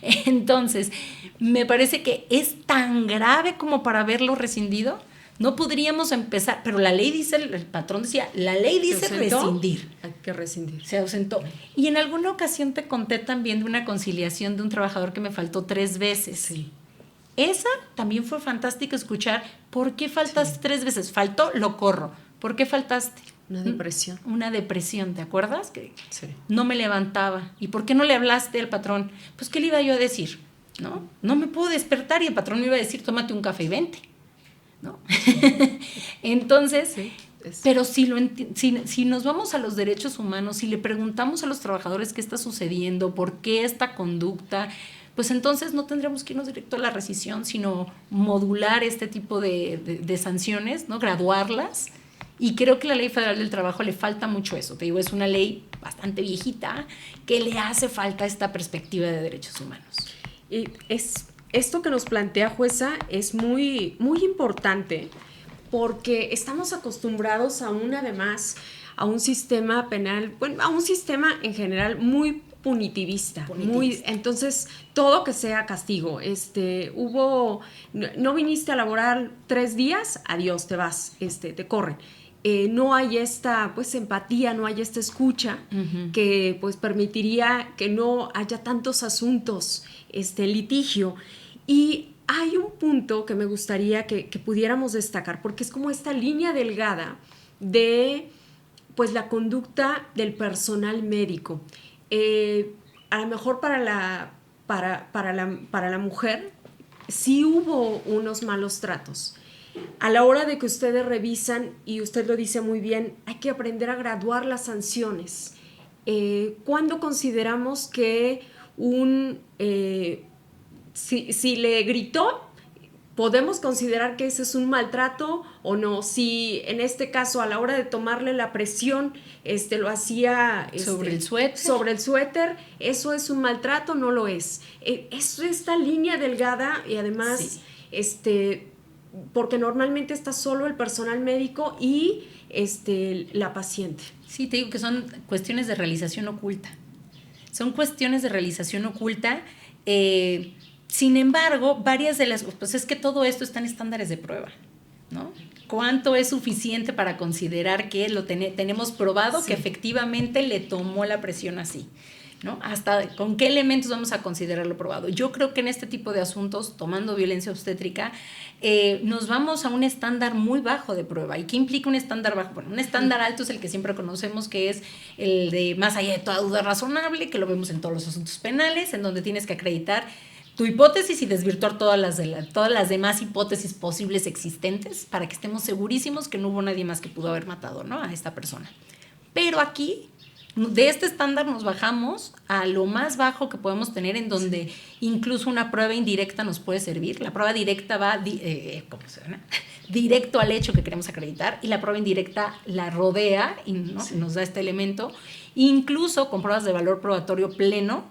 Entonces me parece que es tan grave como para haberlo rescindido. No podríamos empezar, pero la ley dice, el patrón decía, la ley dice rescindir. Hay que rescindir. Se ausentó. Y en alguna ocasión te conté también de una conciliación de un trabajador que me faltó 3 veces. Sí. Esa también fue fantástica escuchar. ¿Por qué faltas 3 veces? Faltó, lo corro. ¿Por qué faltaste? Una depresión. Una depresión, ¿te acuerdas? Que sí. No me levantaba. ¿Y por qué no le hablaste al patrón? Pues, ¿qué le iba yo a decir? No me puedo despertar y el patrón me iba a decir, tómate un café y vente. ¿No? Entonces, sí, pero si nos vamos a los derechos humanos, si le preguntamos a los trabajadores qué está sucediendo, por qué esta conducta, pues entonces no tendríamos que irnos directo a la rescisión, sino modular este tipo de sanciones, ¿no? Graduarlas. Y creo que la Ley Federal del Trabajo le falta mucho eso. Te digo, es una ley bastante viejita que le hace falta esta perspectiva de derechos humanos. Y esto que nos plantea, jueza, es muy, muy importante porque estamos acostumbrados además a un sistema penal, bueno, a un sistema en general muy punitivista. Entonces, todo que sea castigo. No viniste a laborar 3 días, adiós, te vas, te corren. No hay esta pues empatía, no hay esta escucha que pues permitiría que no haya tantos asuntos, litigio. Y hay un punto que me gustaría que pudiéramos destacar, porque es como esta línea delgada de pues la conducta del personal médico. A lo mejor para la mujer sí hubo unos malos tratos. A la hora de que ustedes revisan, y usted lo dice muy bien, hay que aprender a graduar las sanciones. ¿Cuándo consideramos que si le gritó, podemos considerar que ese es un maltrato o no? Si en este caso a la hora de tomarle la presión lo hacía sobre el suéter, ¿eso es un maltrato? No lo es. Es esta línea delgada y además porque normalmente está solo el personal médico y la paciente. Sí, te digo que son cuestiones de realización oculta. Son cuestiones de realización oculta. Sin embargo, varias de las... Pues es que todo esto está en estándares de prueba, ¿no? ¿Cuánto es suficiente para considerar que tenemos probado que efectivamente le tomó la presión así? ¿No? Hasta con qué elementos vamos a considerarlo probado. Yo creo que en este tipo de asuntos, tomando violencia obstétrica, nos vamos a un estándar muy bajo de prueba. ¿Y qué implica un estándar bajo? Bueno, un estándar alto es el que siempre conocemos, que es el de más allá de toda duda razonable, que lo vemos en todos los asuntos penales, en donde tienes que acreditar tu hipótesis y desvirtuar todas las demás hipótesis posibles existentes para que estemos segurísimos que no hubo nadie más que pudo haber matado, ¿no?, a esta persona. Pero aquí, de este estándar nos bajamos a lo más bajo que podemos tener, en donde incluso una prueba indirecta nos puede servir. La prueba directa va directo al hecho que queremos acreditar, y la prueba indirecta la rodea y nos da este elemento. Incluso con pruebas de valor probatorio pleno,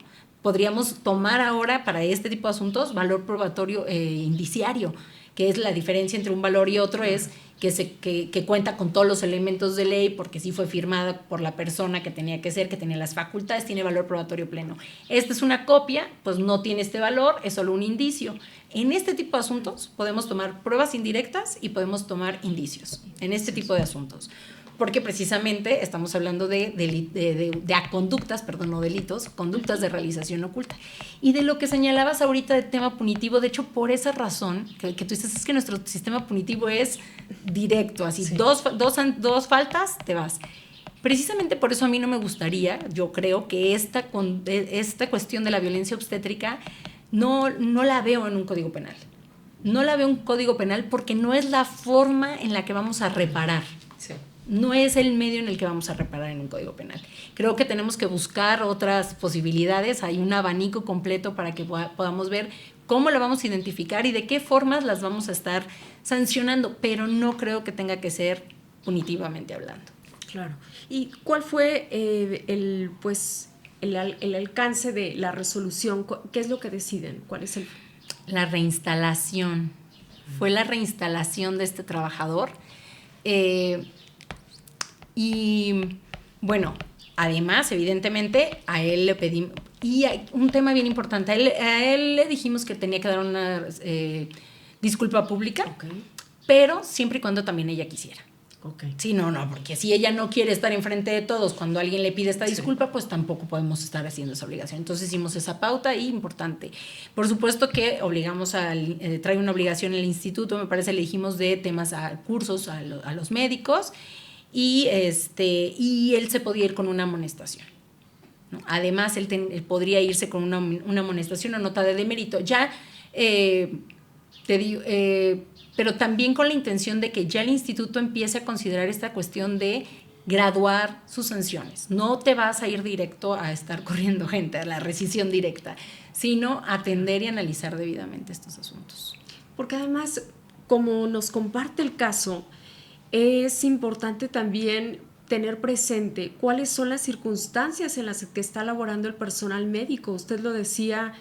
podríamos tomar ahora para este tipo de asuntos valor probatorio indiciario, que es la diferencia entre un valor y otro, es que cuenta con todos los elementos de ley, porque sí fue firmada por la persona que tenía que ser, que tenía las facultades, tiene valor probatorio pleno. Esta es una copia, pues no tiene este valor, es solo un indicio. En este tipo de asuntos podemos tomar pruebas indirectas y podemos tomar indicios, en este tipo de asuntos. Porque precisamente estamos hablando de conductas, perdón, no delitos, conductas de realización oculta. Y de lo que señalabas ahorita del tema punitivo, de hecho, por esa razón, que tú dices, es que nuestro sistema punitivo es directo, así, sí. dos faltas, te vas. Precisamente por eso a mí no me gustaría, yo creo que esta cuestión de la violencia obstétrica no la veo en un código penal. No la veo en un código penal porque no es la forma en la que vamos a reparar. Sí. No es el medio en el que vamos a reparar en un código penal. Creo que tenemos que buscar otras posibilidades. Hay un abanico completo para que podamos ver cómo la vamos a identificar y de qué formas las vamos a estar sancionando, pero no creo que tenga que ser punitivamente hablando. Claro. ¿Y cuál fue el alcance de la resolución? ¿Qué es lo que deciden? ¿Cuál es el...? La reinstalación. Fue la reinstalación de este trabajador. Y bueno, además, evidentemente, a él le pedimos, y hay un tema bien importante, a él le dijimos que tenía que dar una disculpa pública, okay, pero siempre y cuando también ella quisiera. Okay. Sí, no, porque si ella no quiere estar enfrente de todos cuando alguien le pide esta disculpa, pues tampoco podemos estar haciendo esa obligación. Entonces hicimos esa pauta y importante. Por supuesto que obligamos trae una obligación el instituto, me parece, le dijimos de temas a cursos a los médicos, y él se podía ir con una amonestación, ¿no? Además, él podría irse con una amonestación o nota de demérito. Ya, te digo, pero también con la intención de que ya el instituto empiece a considerar esta cuestión de graduar sus sanciones. No te vas a ir directo a estar corriendo gente, a la rescisión directa, sino atender y analizar debidamente estos asuntos. Porque además, como nos comparte el caso, es importante también tener presente cuáles son las circunstancias en las que está laborando el personal médico. Usted lo decía,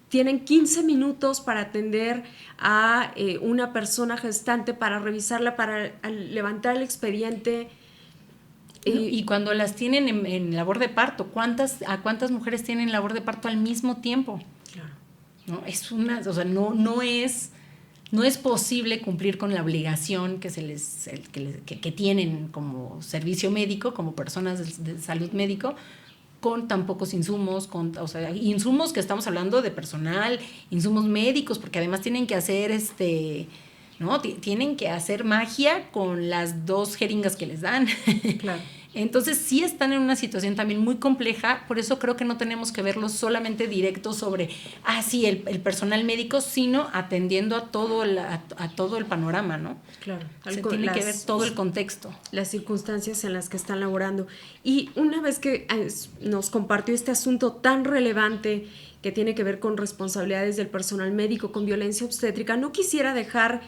tienen 15 minutos para atender a una persona gestante, para revisarla, para levantar el expediente. Y cuando las tienen en labor de parto, ¿a cuántas mujeres tienen labor de parto al mismo tiempo? Claro. ¿No? No es posible cumplir con la obligación que tienen como servicio médico, como personas de salud médico, con tan pocos insumos, insumos que estamos hablando de personal, insumos médicos, porque además tienen que hacer tienen que hacer magia con las 2 jeringas que les dan. Claro. Entonces sí están en una situación también muy compleja, por eso creo que no tenemos que verlo solamente directo sobre, el personal médico, sino atendiendo a todo el panorama, ¿no? Claro. Tiene que ver todo el contexto. Las circunstancias en las que están laborando. Y una vez que nos compartió este asunto tan relevante que tiene que ver con responsabilidades del personal médico, con violencia obstétrica, no quisiera dejar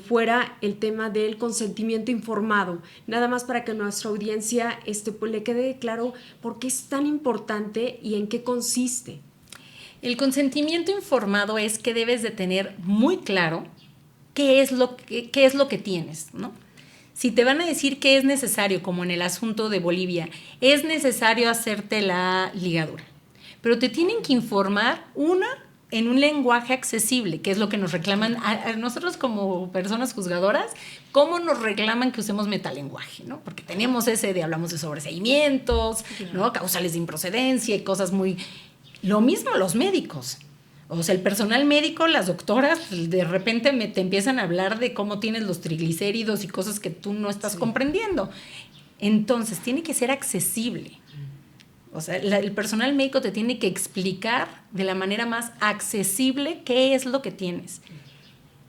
fuera el tema del consentimiento informado, nada más para que nuestra audiencia pues, le quede claro por qué es tan importante y en qué consiste. El consentimiento informado es que debes de tener muy claro qué es lo que tienes, ¿no? Si te van a decir que es necesario, como en el asunto de Bolivia, es necesario hacerte la ligadura, pero te tienen que informar en un lenguaje accesible, que es lo que nos reclaman a nosotros como personas juzgadoras, cómo nos reclaman que usemos metalenguaje, ¿no? Porque tenemos hablamos de sobreseimientos, ¿no? Causales de improcedencia y cosas muy... Lo mismo los médicos. O sea, el personal médico, las doctoras, de repente te empiezan a hablar de cómo tienes los triglicéridos y cosas que tú no estás comprendiendo. Entonces, tiene que ser accesible. O sea, el personal médico te tiene que explicar de la manera más accesible qué es lo que tienes.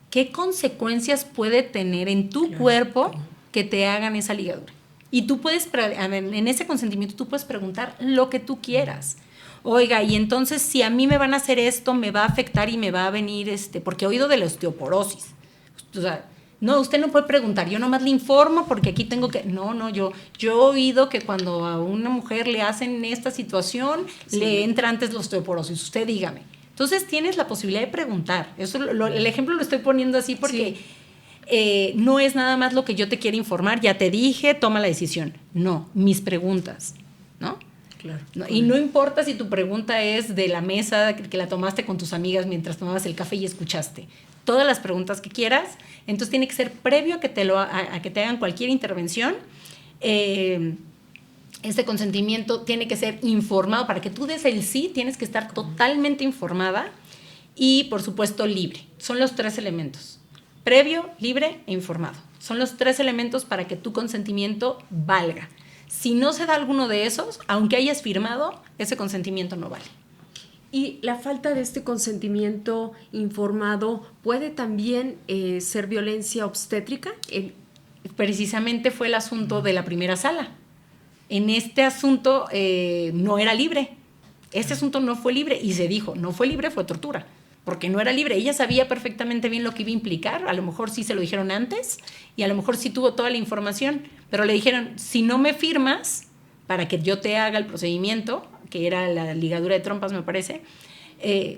¿Qué consecuencias puede tener en tu cuerpo que te hagan esa ligadura? Y tú puedes, en ese consentimiento, tú puedes preguntar lo que tú quieras. Oiga, y entonces si a mí me van a hacer esto, me va a afectar y me va a venir, porque he oído de la osteoporosis. O sea, no, usted no puede preguntar, yo nomás le informo porque aquí tengo que... No, yo he oído que cuando a una mujer le hacen esta situación, le entra antes la osteoporosis, usted dígame. Entonces tienes la posibilidad de preguntar. Eso el ejemplo lo estoy poniendo así porque no es nada más lo que yo te quiero informar, ya te dije, toma la decisión. No, mis preguntas, ¿no? Claro. No, y no importa si tu pregunta es de la mesa que la tomaste con tus amigas mientras tomabas el café y escuchaste. Todas las preguntas que quieras, entonces tiene que ser previo a que te hagan cualquier intervención. Este consentimiento tiene que ser informado. Para que tú des el sí, tienes que estar totalmente informada y, por supuesto, libre. Son los 3 elementos: previo, libre e informado. Son los 3 elementos para que tu consentimiento valga. Si no se da alguno de esos, aunque hayas firmado, ese consentimiento no vale. Y la falta de este consentimiento informado puede también ser violencia obstétrica. Precisamente fue el asunto de la primera sala. En este asunto no era libre. Este asunto no fue libre y se dijo, no fue libre, fue tortura, porque no era libre. Ella sabía perfectamente bien lo que iba a implicar. A lo mejor sí se lo dijeron antes y a lo mejor sí tuvo toda la información, pero le dijeron, si no me firmas para que yo te haga el procedimiento, que era la ligadura de trompas, me parece,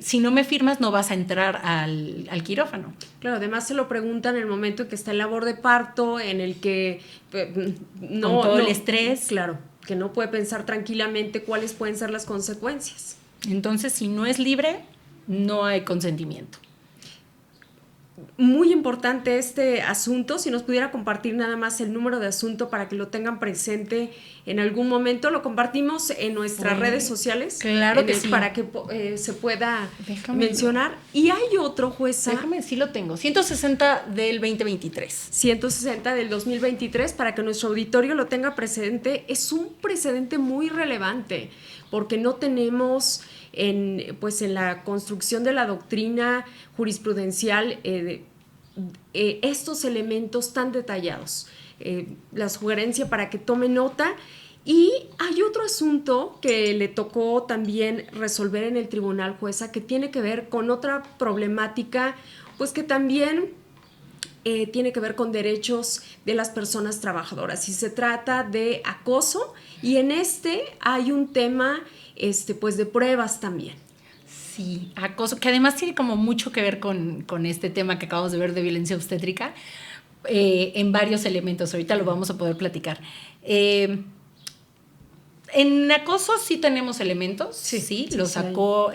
si no me firmas no vas a entrar al quirófano. Claro, además se lo preguntan en el momento en que está en labor de parto, en el que con todo el estrés. Claro, que no puede pensar tranquilamente cuáles pueden ser las consecuencias. Entonces, si no es libre, no hay consentimiento. Muy importante este asunto. Si nos pudiera compartir nada más el número de asunto para que lo tengan presente en algún momento, lo compartimos en nuestras redes sociales. Claro que sí. Para que se pueda mencionar. Y hay otro, jueza. Déjame, sí lo tengo. 160 del 2023. 160 del 2023, para que nuestro auditorio lo tenga presente. Es un precedente muy relevante, porque no tenemos en la construcción de la doctrina jurisprudencial estos elementos tan detallados. la sugerencia para que tome nota. Y hay otro asunto que le tocó también resolver en el tribunal, jueza, que tiene que ver con otra problemática, pues que también tiene que ver con derechos de las personas trabajadoras. Y se trata de acoso, y en hay un tema pues de pruebas también. Sí, acoso, que además tiene como mucho que ver con este tema que acabamos de ver de violencia obstétrica, en varios elementos. Ahorita lo vamos a poder platicar. En acoso sí tenemos elementos, sí lo sacó,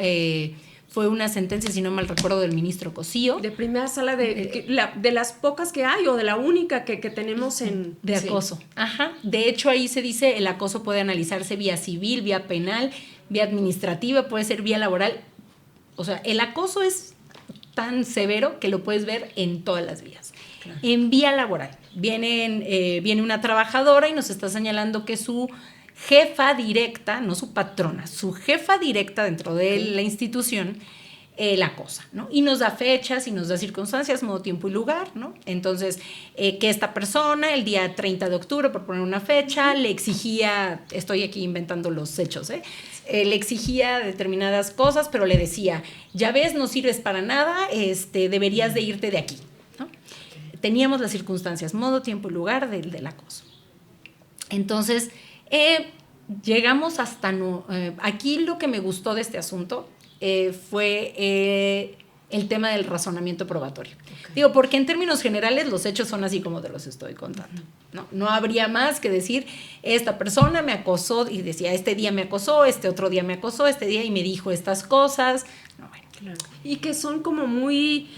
fue una sentencia, si no mal recuerdo, del ministro Cosío. De primera sala de las pocas que hay, o de la única que tenemos de acoso. Sí. Ajá. De hecho, ahí se dice el acoso puede analizarse vía civil, vía penal, vía administrativa, puede ser vía laboral. O sea, el acoso es tan severo que lo puedes ver en todas las vías. Claro. En vía laboral, viene una trabajadora y nos está señalando que su jefa directa, no su patrona, su jefa directa dentro de la institución la acosa, ¿no? Y nos da fechas y nos da circunstancias, modo, tiempo y lugar, ¿no? Entonces, que esta persona, el día 30 de octubre, por poner una fecha, le exigía, estoy aquí inventando los hechos, le exigía determinadas cosas, pero le decía, ya ves, no sirves para nada, deberías de irte de aquí, ¿no? Teníamos las circunstancias, modo, tiempo y lugar del acoso. Entonces, llegamos hasta aquí lo que me gustó de este asunto fue el tema del razonamiento probatorio. Okay. Digo, porque en términos generales los hechos son así como te los estoy contando. No habría más que decir, esta persona me acosó, y decía, este día me acosó, este otro día me acosó, este día y me dijo estas cosas. No, bueno. Claro. Y que son como muy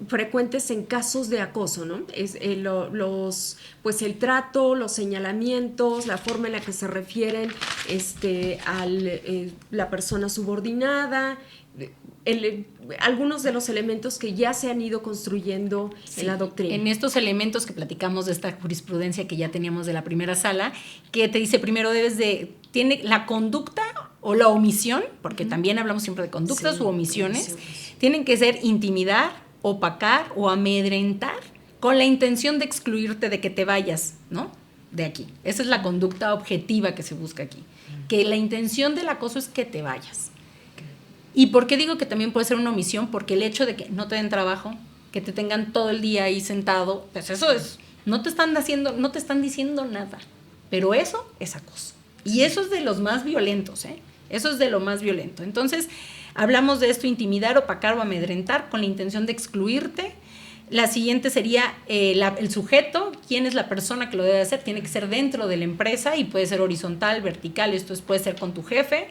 frecuentes en casos de acoso, ¿no? Pues el trato, los señalamientos, la forma en la que se refieren a la persona subordinada, algunos de los elementos que ya se han ido construyendo en la doctrina. En estos elementos que platicamos de esta jurisprudencia que ya teníamos de la primera sala, que te dice primero tiene la conducta o la omisión, porque también hablamos siempre de conductas u omisiones, tienen que ser intimidar, opacar o amedrentar con la intención de excluirte, de que te vayas, ¿no? De aquí. Esa es la conducta objetiva que se busca aquí. Que la intención del acoso es que te vayas. ¿Y por qué digo que también puede ser una omisión? Porque el hecho de que no te den trabajo, que te tengan todo el día ahí sentado, pues eso es, no te están diciendo nada. Pero eso es acoso. Y eso es de los más violentos, Eso es de lo más violento. Entonces, hablamos de esto, intimidar, opacar o amedrentar con la intención de excluirte. La siguiente sería el sujeto, quién es la persona que lo debe hacer, tiene que ser dentro de la empresa y puede ser horizontal, vertical, esto puede ser con tu jefe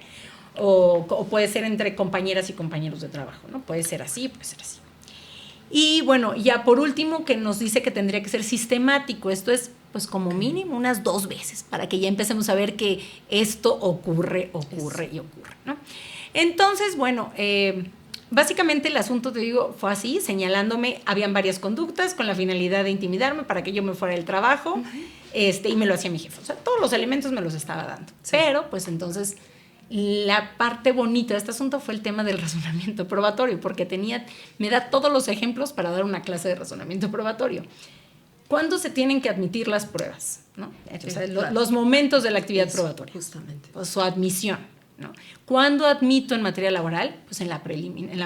o puede ser entre compañeras y compañeros de trabajo, ¿no? Puede ser así, puede ser así. Y bueno, ya por último, que nos dice que tendría que ser sistemático, esto es pues como mínimo unas 2 veces, para que ya empecemos a ver que esto ocurre, ¿no? Entonces, bueno, básicamente el asunto, te digo, fue así, señalándome, habían varias conductas con la finalidad de intimidarme para que yo me fuera del trabajo, y me lo hacía mi jefe. O sea, todos los elementos me los estaba dando. Sí. Pero, pues entonces, la parte bonita de este asunto fue el tema del razonamiento probatorio, porque me da todos los ejemplos para dar una clase de razonamiento probatorio. ¿Cuándo se tienen que admitir las pruebas? ¿No? Sí, o sea, claro. Los momentos de la actividad probatoria. Justamente. O su admisión, ¿no? ¿Cuándo admito en materia laboral? Pues en la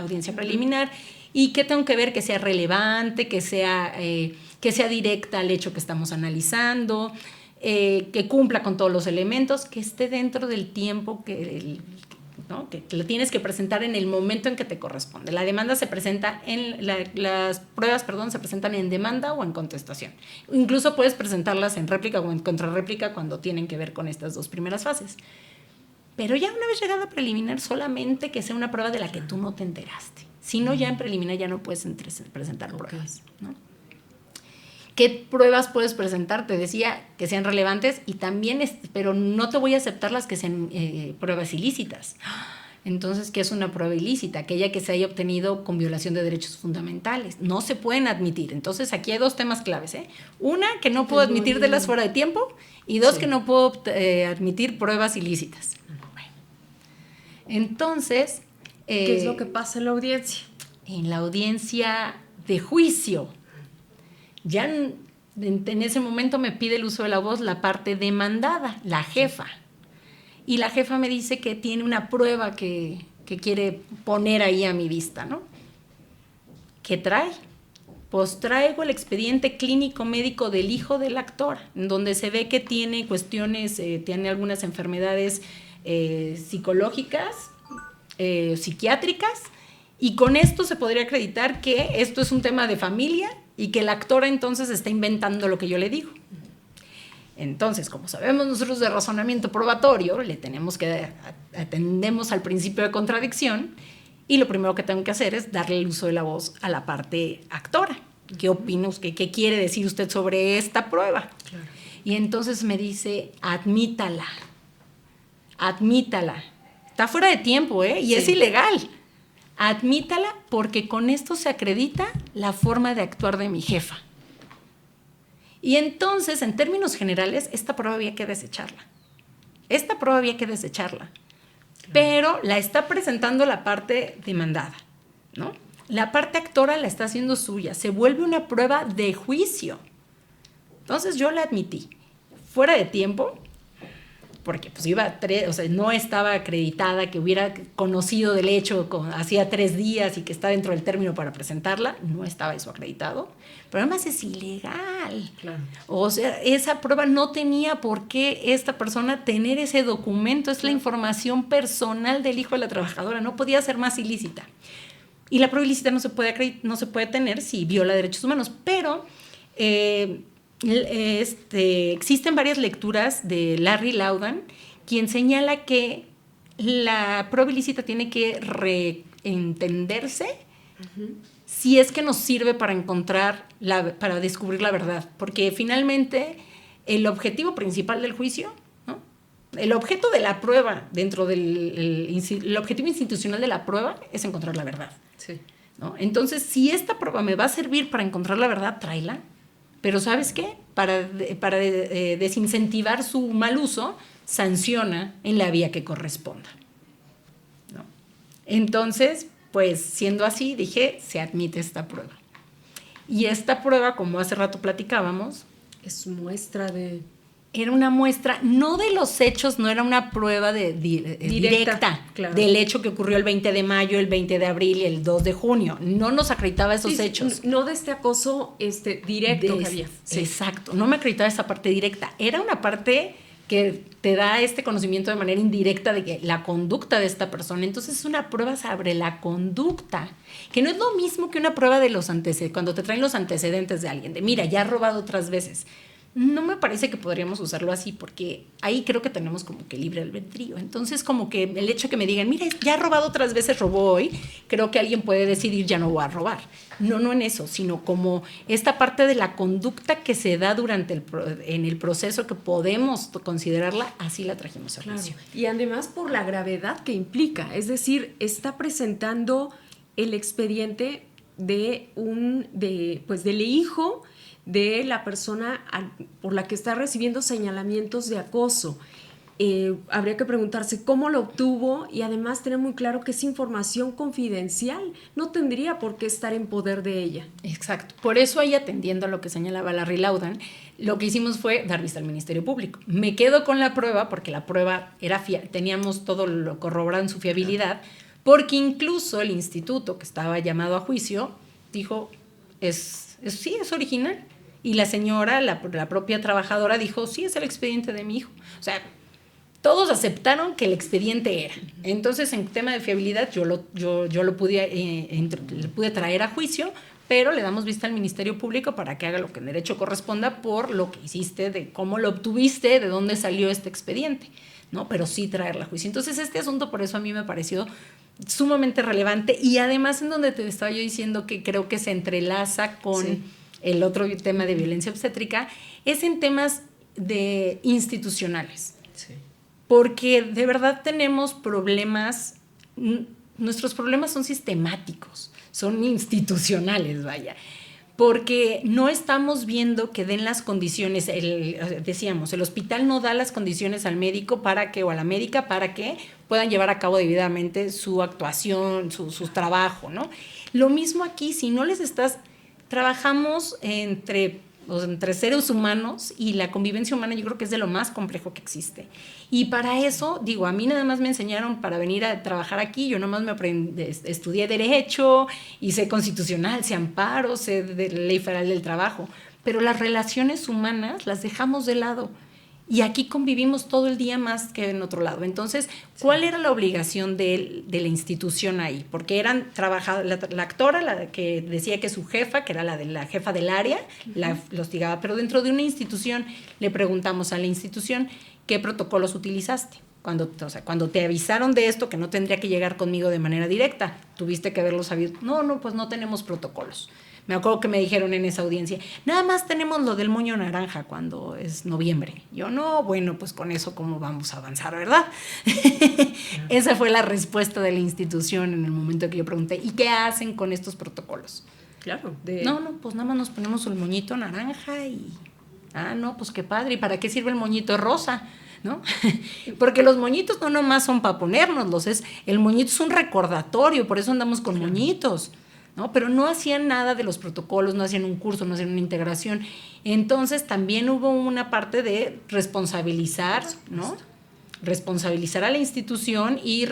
audiencia preliminar. ¿Y qué tengo que ver? Que sea relevante, que sea directa al hecho que estamos analizando, que cumpla con todos los elementos, que esté dentro del tiempo ¿no? Que lo tienes que presentar en el momento en que te corresponde. La demanda se presenta las pruebas, se presentan en demanda o en contestación. Incluso puedes presentarlas en réplica o en contrarréplica cuando tienen que ver con estas 2 primeras fases. Pero ya una vez llegada a preliminar, solamente que sea una prueba de la que tú no te enteraste. Si no, ya en preliminar ya no puedes presentar pruebas, ¿no? ¿Qué pruebas puedes presentar? Te decía que sean relevantes y también, pero no te voy a aceptar las que sean pruebas ilícitas. Entonces, ¿qué es una prueba ilícita? Aquella que se haya obtenido con violación de derechos fundamentales. No se pueden admitir. Entonces, aquí hay 2 temas claves. Una, que no puedo admitir de las fuera de tiempo, y 2, que no puedo admitir pruebas ilícitas. Bueno. Entonces... ¿qué es lo que pasa en la audiencia? En la audiencia de juicio. Ya en ese momento me pide el uso de la voz la parte demandada, la jefa. Y la jefa me dice que tiene una prueba que quiere poner ahí a mi vista, ¿no? ¿Qué trae? Pues traigo el expediente clínico médico del hijo del actor, en donde se ve que tiene cuestiones, tiene algunas enfermedades psicológicas, psiquiátricas, y con esto se podría acreditar que esto es un tema de familia y que el actor entonces está inventando lo que yo le digo. Entonces, como sabemos nosotros de razonamiento probatorio, atendemos al principio de contradicción, y lo primero que tengo que hacer es darle el uso de la voz a la parte actora. ¿Qué opina usted? ¿Qué quiere decir usted sobre esta prueba? Claro. Y entonces me dice, admítala. Está fuera de tiempo, ¿eh? Y sí, es ilegal. Admítala, porque con esto se acredita la forma de actuar de mi jefa. Y entonces, en términos generales, esta prueba había que desecharla. Claro. Pero la está presentando la parte demandada, ¿no? La parte actora la está haciendo suya. Se vuelve una prueba de juicio. Entonces yo la admití. Fuera de tiempo, porque pues no estaba acreditada, que hubiera conocido del hecho hacía 3 días y que está dentro del término para presentarla. No estaba eso acreditado. Pero además es ilegal. Claro. O sea, esa prueba no tenía por qué esta persona tener ese documento. Es la información personal del hijo de la trabajadora. No podía ser más ilícita. Y la prueba ilícita no se puede tener si viola derechos humanos. Pero existen varias lecturas de Larry Laudan, quien señala que la prueba ilícita tiene que reentenderse si es que nos sirve para para descubrir la verdad. Porque finalmente el objetivo principal del juicio, ¿no? El objeto de la prueba el objetivo institucional de la prueba es encontrar la verdad. Sí. ¿No? Entonces, si esta prueba me va a servir para encontrar la verdad, tráela. Pero ¿sabes qué? Para desincentivar su mal uso, sanciona en la vía que corresponda, ¿no? Entonces, pues siendo así, dije, se admite esta prueba. Y esta prueba, como hace rato platicábamos, es muestra de... Era una muestra, no de los hechos, no era una prueba directa claro. Del hecho que ocurrió el 20 de mayo, el 20 de abril y el 2 de junio. No nos acreditaba esos hechos. No de este acoso directo que había. Sí. Exacto, no me acreditaba esa parte directa. Era una parte que te da este conocimiento de manera indirecta de que la conducta de esta persona. Entonces es una prueba sobre la conducta, que no es lo mismo que una prueba de los antecedentes, cuando te traen los antecedentes de alguien, de mira, ya ha robado otras veces. No me parece que podríamos usarlo así, porque ahí creo que tenemos como que libre albedrío. Entonces, como que el hecho que me digan, mira, ya ha robado otras veces, robó hoy, creo que alguien puede decidir, ya no voy a robar. No en eso, sino como esta parte de la conducta que se da en el proceso, que podemos considerarla, así la trajimos a juicio. Claro. Y además por la gravedad que implica, es decir, está presentando el expediente del hijo de la persona por la que está recibiendo señalamientos de acoso. Habría que preguntarse cómo lo obtuvo y además tener muy claro que es información confidencial. No tendría por qué estar en poder de ella. Exacto. Por eso ahí, atendiendo a lo que señalaba Larry Laudan, lo que hicimos fue dar vista al Ministerio Público. Me quedo con la prueba porque la prueba era teníamos todo lo corroborado en su fiabilidad, porque incluso el instituto que estaba llamado a juicio dijo, sí, es original. Y la señora, la propia trabajadora, dijo, sí, es el expediente de mi hijo. O sea, todos aceptaron que el expediente era. Entonces, en tema de fiabilidad, yo lo pude traer a juicio, pero le damos vista al Ministerio Público para que haga lo que en derecho corresponda por lo que hiciste, de cómo lo obtuviste, de dónde salió este expediente, ¿no? Pero sí traerla a juicio. Entonces, este asunto, por eso a mí me pareció sumamente relevante, y además en donde te estaba yo diciendo que creo que se entrelaza con... Sí. El otro tema de violencia obstétrica es en temas institucionales. Sí. Porque de verdad tenemos problemas, nuestros problemas son sistemáticos, son institucionales, vaya. Porque no estamos viendo que den las condiciones, decíamos, el hospital no da las condiciones al médico o a la médica para que puedan llevar a cabo debidamente su actuación, su trabajo, ¿no? Lo mismo aquí, si no les estás... Trabajamos entre o sea, entre seres humanos, y la convivencia humana yo creo que es de lo más complejo que existe. Y para eso, digo, a mí nada más me enseñaron para venir a trabajar aquí, yo nada más estudié Derecho, hice Constitucional, sé Amparo, sé de Ley Federal del Trabajo, pero las relaciones humanas las dejamos de lado. Y aquí convivimos todo el día más que en otro lado. Entonces, ¿cuál era la obligación de la institución ahí? Porque eran la actora, la que decía que su jefa, que era la jefa del área, la hostigaba. Pero dentro de una institución le preguntamos a la institución qué protocolos utilizaste. Cuando te avisaron de esto, que no tendría que llegar conmigo de manera directa, tuviste que haberlo sabido. No, pues no tenemos protocolos. Me acuerdo que me dijeron en esa audiencia, nada más tenemos lo del moño naranja cuando es noviembre. Yo, no, bueno, pues con eso cómo vamos a avanzar, ¿verdad? Esa fue la respuesta de la institución en el momento que yo pregunté, ¿y qué hacen con estos protocolos? Claro. No, pues nada más nos ponemos el moñito naranja y... no, pues qué padre. ¿Y para qué sirve el moñito rosa? ¿No? Porque los moñitos no nomás son para ponérnoslos, el moñito es un recordatorio, por eso andamos con moñitos. ¿No? Pero no hacían nada de los protocolos, no hacían un curso, no hacían una integración. Entonces también hubo una parte de responsabilizar, ¿no? Responsabilizar a la institución y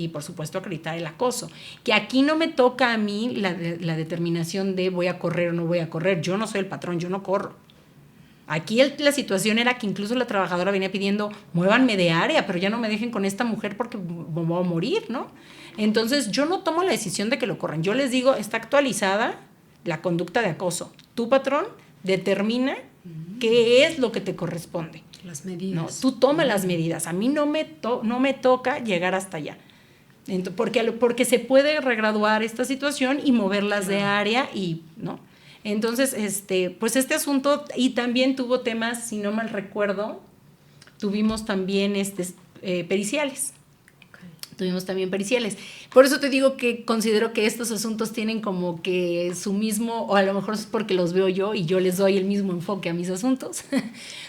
por supuesto acreditar el acoso. Que aquí no me toca a mí la determinación de voy a correr o no voy a correr. Yo no soy el patrón, yo no corro. Aquí la situación era que incluso la trabajadora venía pidiendo, muévanme de área, pero ya no me dejen con esta mujer porque voy a morir, ¿no? Entonces yo no tomo la decisión de que lo corran. Yo les digo, está actualizada la conducta de acoso. Tu patrón determina qué es lo que te corresponde. Las medidas. No, tú toma las medidas. A mí no me toca llegar hasta allá. Porque se puede regraduar esta situación y moverlas de área y, ¿no? Entonces, pues este asunto, y también tuvo temas, si no mal recuerdo, tuvimos también periciales. Tuvimos también periciales. Por eso te digo que considero que estos asuntos tienen como que su mismo, o a lo mejor es porque los veo yo y yo les doy el mismo enfoque a mis asuntos,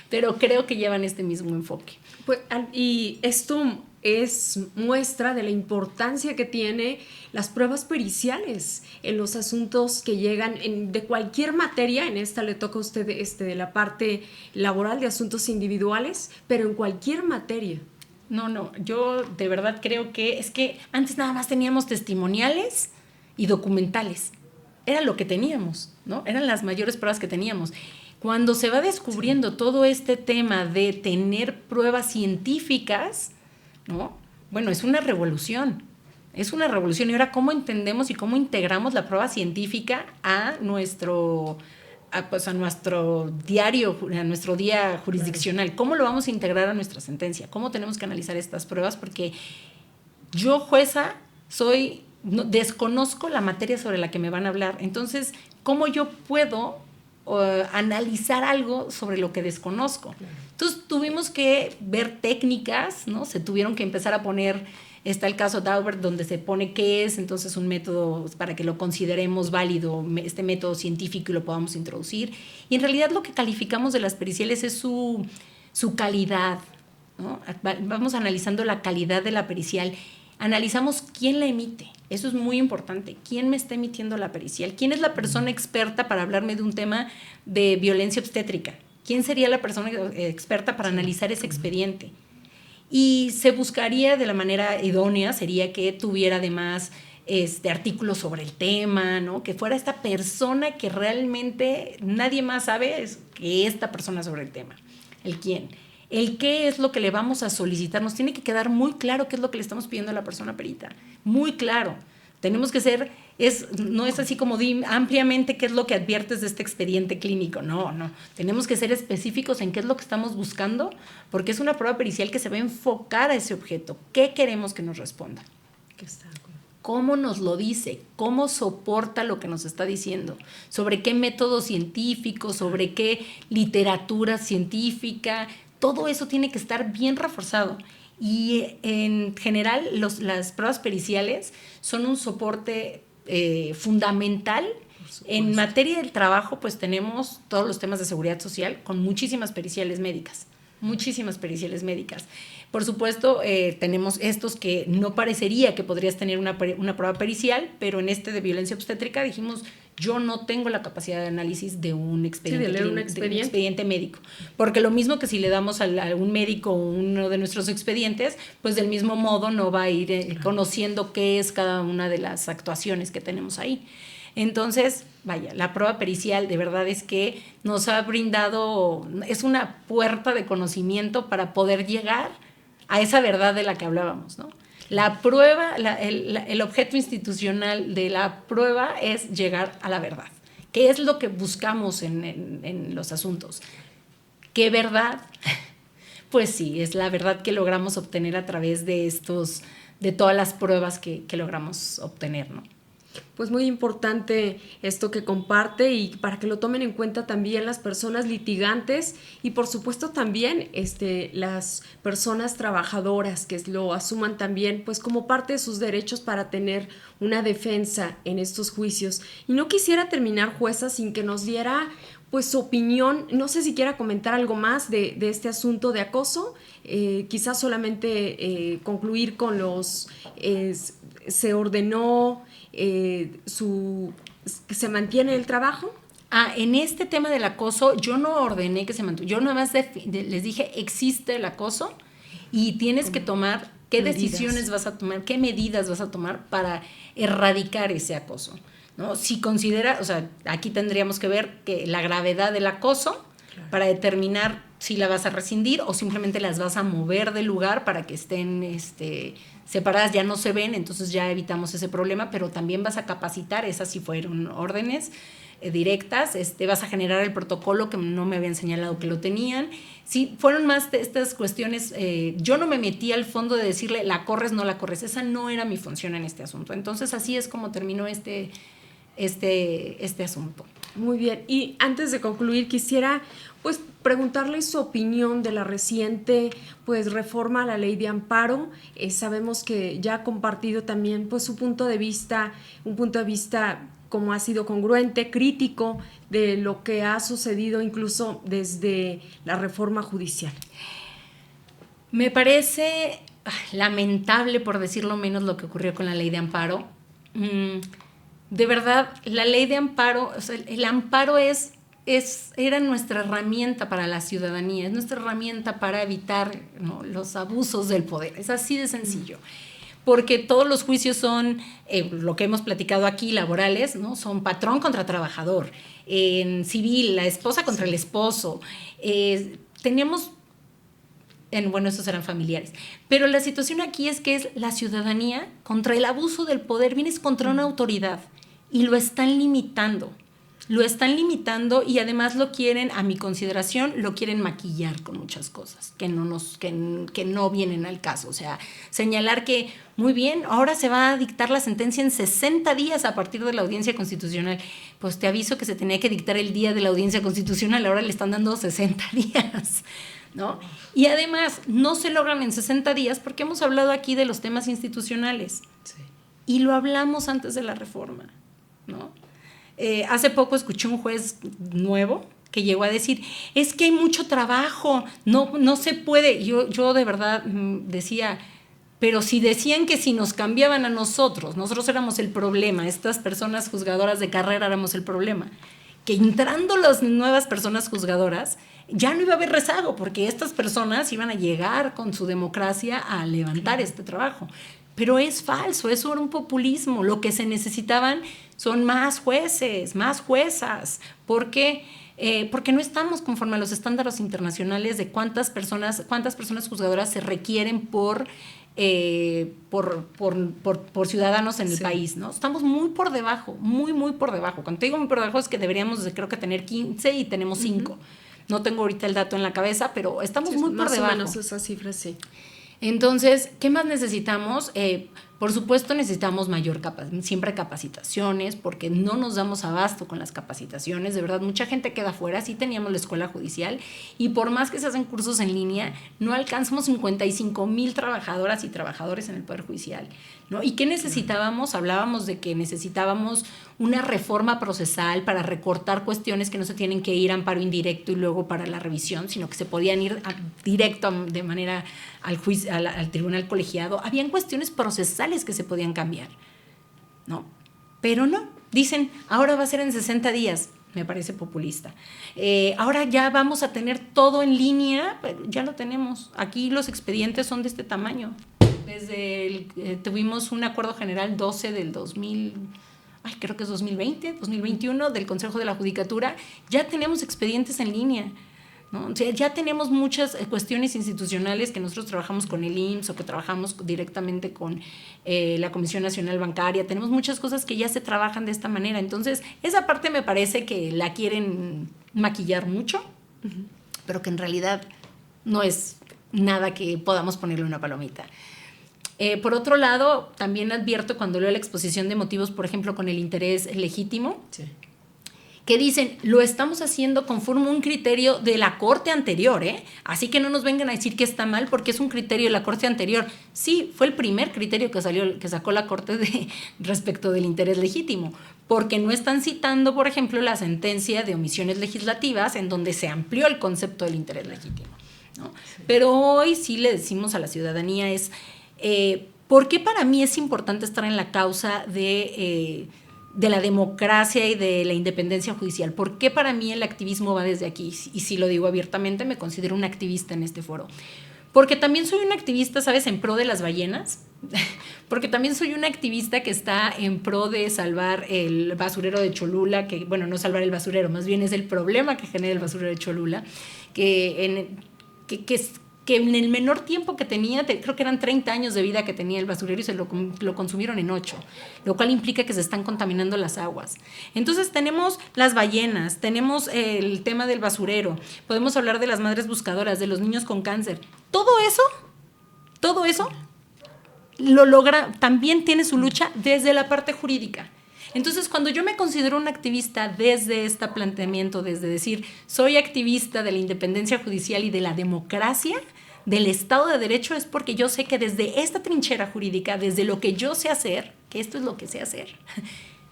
pero creo que llevan este mismo enfoque. Pues, y esto es muestra de la importancia que tiene las pruebas periciales en los asuntos que llegan de cualquier materia. En esta le toca a usted de la parte laboral de asuntos individuales, pero en cualquier materia. No, yo de verdad creo que es que antes nada más teníamos testimoniales y documentales. Era lo que teníamos, ¿no? Eran las mayores pruebas que teníamos. Cuando se va descubriendo todo este tema de tener pruebas científicas, ¿no? Bueno, es una revolución. Es una revolución. Y ahora, ¿cómo entendemos y cómo integramos la prueba científica a nuestro diario, a nuestro día jurisdiccional? ¿Cómo lo vamos a integrar a nuestra sentencia? ¿Cómo tenemos que analizar estas pruebas? Porque yo, jueza, desconozco la materia sobre la que me van a hablar. Entonces, ¿cómo yo puedo analizar algo sobre lo que desconozco? Entonces, tuvimos que ver técnicas, ¿no? Se tuvieron que empezar a poner... Está el caso Daubert, donde se pone qué es, entonces un método para que lo consideremos válido, este método científico, y lo podamos introducir. Y en realidad lo que calificamos de las periciales es su calidad, ¿no? Vamos analizando la calidad de la pericial. Analizamos quién la emite. Eso es muy importante. ¿Quién me está emitiendo la pericial? ¿Quién es la persona experta para hablarme de un tema de violencia obstétrica? ¿Quién sería la persona experta para analizar ese expediente? Y se buscaría de la manera idónea, sería que tuviera además artículos sobre el tema, ¿no? Que fuera esta persona que realmente nadie más sabe que esta persona sobre el tema. ¿El quién? El qué es lo que le vamos a solicitar. Nos tiene que quedar muy claro qué es lo que le estamos pidiendo a la persona perita. Muy claro. Tenemos que ser, no es así como ampliamente qué es lo que adviertes de este expediente clínico. No. Tenemos que ser específicos en qué es lo que estamos buscando, porque es una prueba pericial que se va a enfocar a ese objeto. ¿Qué queremos que nos responda? ¿Cómo nos lo dice? ¿Cómo soporta lo que nos está diciendo? ¿Sobre qué método científico? ¿Sobre qué literatura científica? Todo eso tiene que estar bien reforzado. Y en general las pruebas periciales son un soporte fundamental. En materia del trabajo, pues tenemos todos los temas de seguridad social con muchísimas periciales médicas. Por supuesto, tenemos estos que no parecería que podrías tener una prueba pericial, pero en de violencia obstétrica dijimos, Yo no tengo la capacidad de análisis de un expediente, de leer un de expediente. un expediente médico. Porque lo mismo que si le damos a un médico uno de nuestros expedientes, pues del mismo modo no va a ir conociendo qué es cada una de las actuaciones que tenemos ahí. Entonces, vaya, la prueba pericial de verdad es que nos ha brindado, es una puerta de conocimiento para poder llegar a esa verdad de la que hablábamos, ¿no? La prueba, el objeto institucional de la prueba es llegar a la verdad, que es lo que buscamos en los asuntos. ¿Qué verdad? Pues sí, es la verdad que logramos obtener a través de todas las pruebas que logramos obtener, ¿no? Pues muy importante esto que comparte y para que lo tomen en cuenta también las personas litigantes y por supuesto también las personas trabajadoras que lo asuman también pues como parte de sus derechos para tener una defensa en estos juicios. Y no quisiera terminar, jueza, sin que nos diera pues su opinión. No sé si quiera comentar algo más de este asunto de acoso. Quizás solamente concluir con se ordenó se mantiene el trabajo. En este tema del acoso, yo no ordené que se mantuviera. Yo nada más les dije, existe el acoso y tienes que tomar qué decisiones vas a tomar, qué medidas vas a tomar para erradicar ese acoso, ¿no? Si considera, o sea, aquí tendríamos que ver que la gravedad del acoso para determinar si la vas a rescindir o simplemente las vas a mover del lugar para que estén separadas, ya no se ven, entonces ya evitamos ese problema, pero también vas a capacitar, esas si fueron órdenes directas, vas a generar el protocolo que no me habían señalado que lo tenían. Sí, fueron más de estas cuestiones, yo no me metí al fondo de decirle la corres, no la corres, esa no era mi función en este asunto. Entonces así es como terminó este asunto. Muy bien, y antes de concluir quisiera pues preguntarle su opinión de la reciente pues reforma a la ley de amparo. Sabemos que ya ha compartido también pues su punto de vista, un punto de vista como ha sido congruente, crítico de lo que ha sucedido incluso desde la reforma judicial. Me parece lamentable, por decirlo menos, lo que ocurrió con la ley de amparo. De verdad, la ley de amparo, o sea, el amparo era nuestra herramienta para la ciudadanía, es nuestra herramienta para evitar, ¿no?, los abusos del poder. Es así de sencillo. Porque todos los juicios son, lo que hemos platicado aquí, laborales, ¿no?, son patrón contra trabajador. En civil, la esposa contra el esposo. Teníamos, bueno, esos eran familiares. Pero la situación aquí es que es la ciudadanía contra el abuso del poder. Vienes contra una autoridad y lo están limitando. Lo están limitando y además lo quieren, a mi consideración, lo quieren maquillar con muchas cosas que no vienen al caso. O sea, señalar que, muy bien, ahora se va a dictar la sentencia en 60 días a partir de la audiencia constitucional. Pues te aviso que se tenía que dictar el día de la audiencia constitucional, ahora le están dando 60 días, ¿no? Y además, no se logran en 60 días porque hemos hablado aquí de los temas institucionales. Sí. Y lo hablamos antes de la reforma, ¿no? Hace poco escuché un juez nuevo que llegó a decir, es que hay mucho trabajo, no se puede. Yo de verdad decía, pero si decían que si nos cambiaban a nosotros éramos el problema, estas personas juzgadoras de carrera éramos el problema, que entrando las nuevas personas juzgadoras ya no iba a haber rezago, porque estas personas iban a llegar con su democracia a levantar este trabajo. Pero es falso, eso era un populismo. Lo que se necesitaban son más jueces, más juezas. ¿Por qué? Porque no estamos conforme a los estándares internacionales de cuántas personas juzgadoras se requieren por ciudadanos en el país, ¿no? Estamos muy por debajo, muy por debajo. Cuando te digo muy por debajo es que deberíamos, creo que tener 15 y tenemos 5. No tengo ahorita el dato en la cabeza, pero estamos muy por debajo. Más o menos esa cifra, sí. Entonces, ¿qué más necesitamos? Por supuesto, necesitamos siempre capacitaciones, porque no nos damos abasto con las capacitaciones. De verdad, mucha gente queda fuera. Sí teníamos la escuela judicial y por más que se hacen cursos en línea, no alcanzamos 55,000 trabajadoras y trabajadores en el Poder Judicial, ¿no? ¿Y qué necesitábamos? Hablábamos de que necesitábamos una reforma procesal para recortar cuestiones que no se tienen que ir a amparo indirecto y luego para la revisión, sino que se podían ir directo de manera al juicio, al tribunal colegiado. Habían cuestiones procesales que se podían cambiar, ¿no? Pero no, Dicen, ahora va a ser en 60 días. Me parece populista. Ahora ya vamos a tener todo en línea, pero ya lo tenemos. Aquí los expedientes son de este tamaño. Tuvimos un acuerdo general 12 del 2000, creo que es 2020, 2021, del Consejo de la Judicatura. Ya tenemos expedientes en línea, ¿no? O sea, ya tenemos muchas cuestiones institucionales que nosotros trabajamos con el IMSS o que trabajamos directamente con la Comisión Nacional Bancaria. Tenemos muchas cosas que ya se trabajan de esta manera. Entonces, esa parte me parece que la quieren maquillar mucho, pero que en realidad no es nada que podamos ponerle una palomita. Por otro lado, también advierto cuando leo la exposición de motivos, por ejemplo, con el interés legítimo, sí, que dicen, lo estamos haciendo conforme a un criterio de la corte anterior, así que no nos vengan a decir que está mal porque es un criterio de la corte anterior. Sí, fue el primer criterio que sacó la corte respecto del interés legítimo, porque no están citando, por ejemplo, la sentencia de omisiones legislativas en donde se amplió el concepto del interés legítimo, ¿no? Sí. Pero hoy sí le decimos a la ciudadanía ¿por qué para mí es importante estar en la causa de la democracia y de la independencia judicial? ¿Por qué para mí el activismo va desde aquí? Y si lo digo abiertamente, me considero una activista en este foro. Porque también soy una activista, ¿sabes?, en pro de las ballenas. Porque también soy una activista que está en pro de salvar el basurero de Cholula, que, bueno, no salvar el basurero, más bien es el problema que genera el basurero de Cholula, que en el menor tiempo que tenía, creo que eran 30 años de vida que tenía el basurero y se lo consumieron en 8, lo cual implica que se están contaminando las aguas. Entonces tenemos las ballenas, tenemos el tema del basurero, podemos hablar de las madres buscadoras, de los niños con cáncer. Todo eso lo logra, también tiene su lucha desde la parte jurídica. Entonces, cuando yo me considero una activista desde este planteamiento, desde decir, soy activista de la independencia judicial y de la democracia, del Estado de Derecho, es porque yo sé que desde esta trinchera jurídica, desde lo que yo sé hacer, que esto es lo que sé hacer,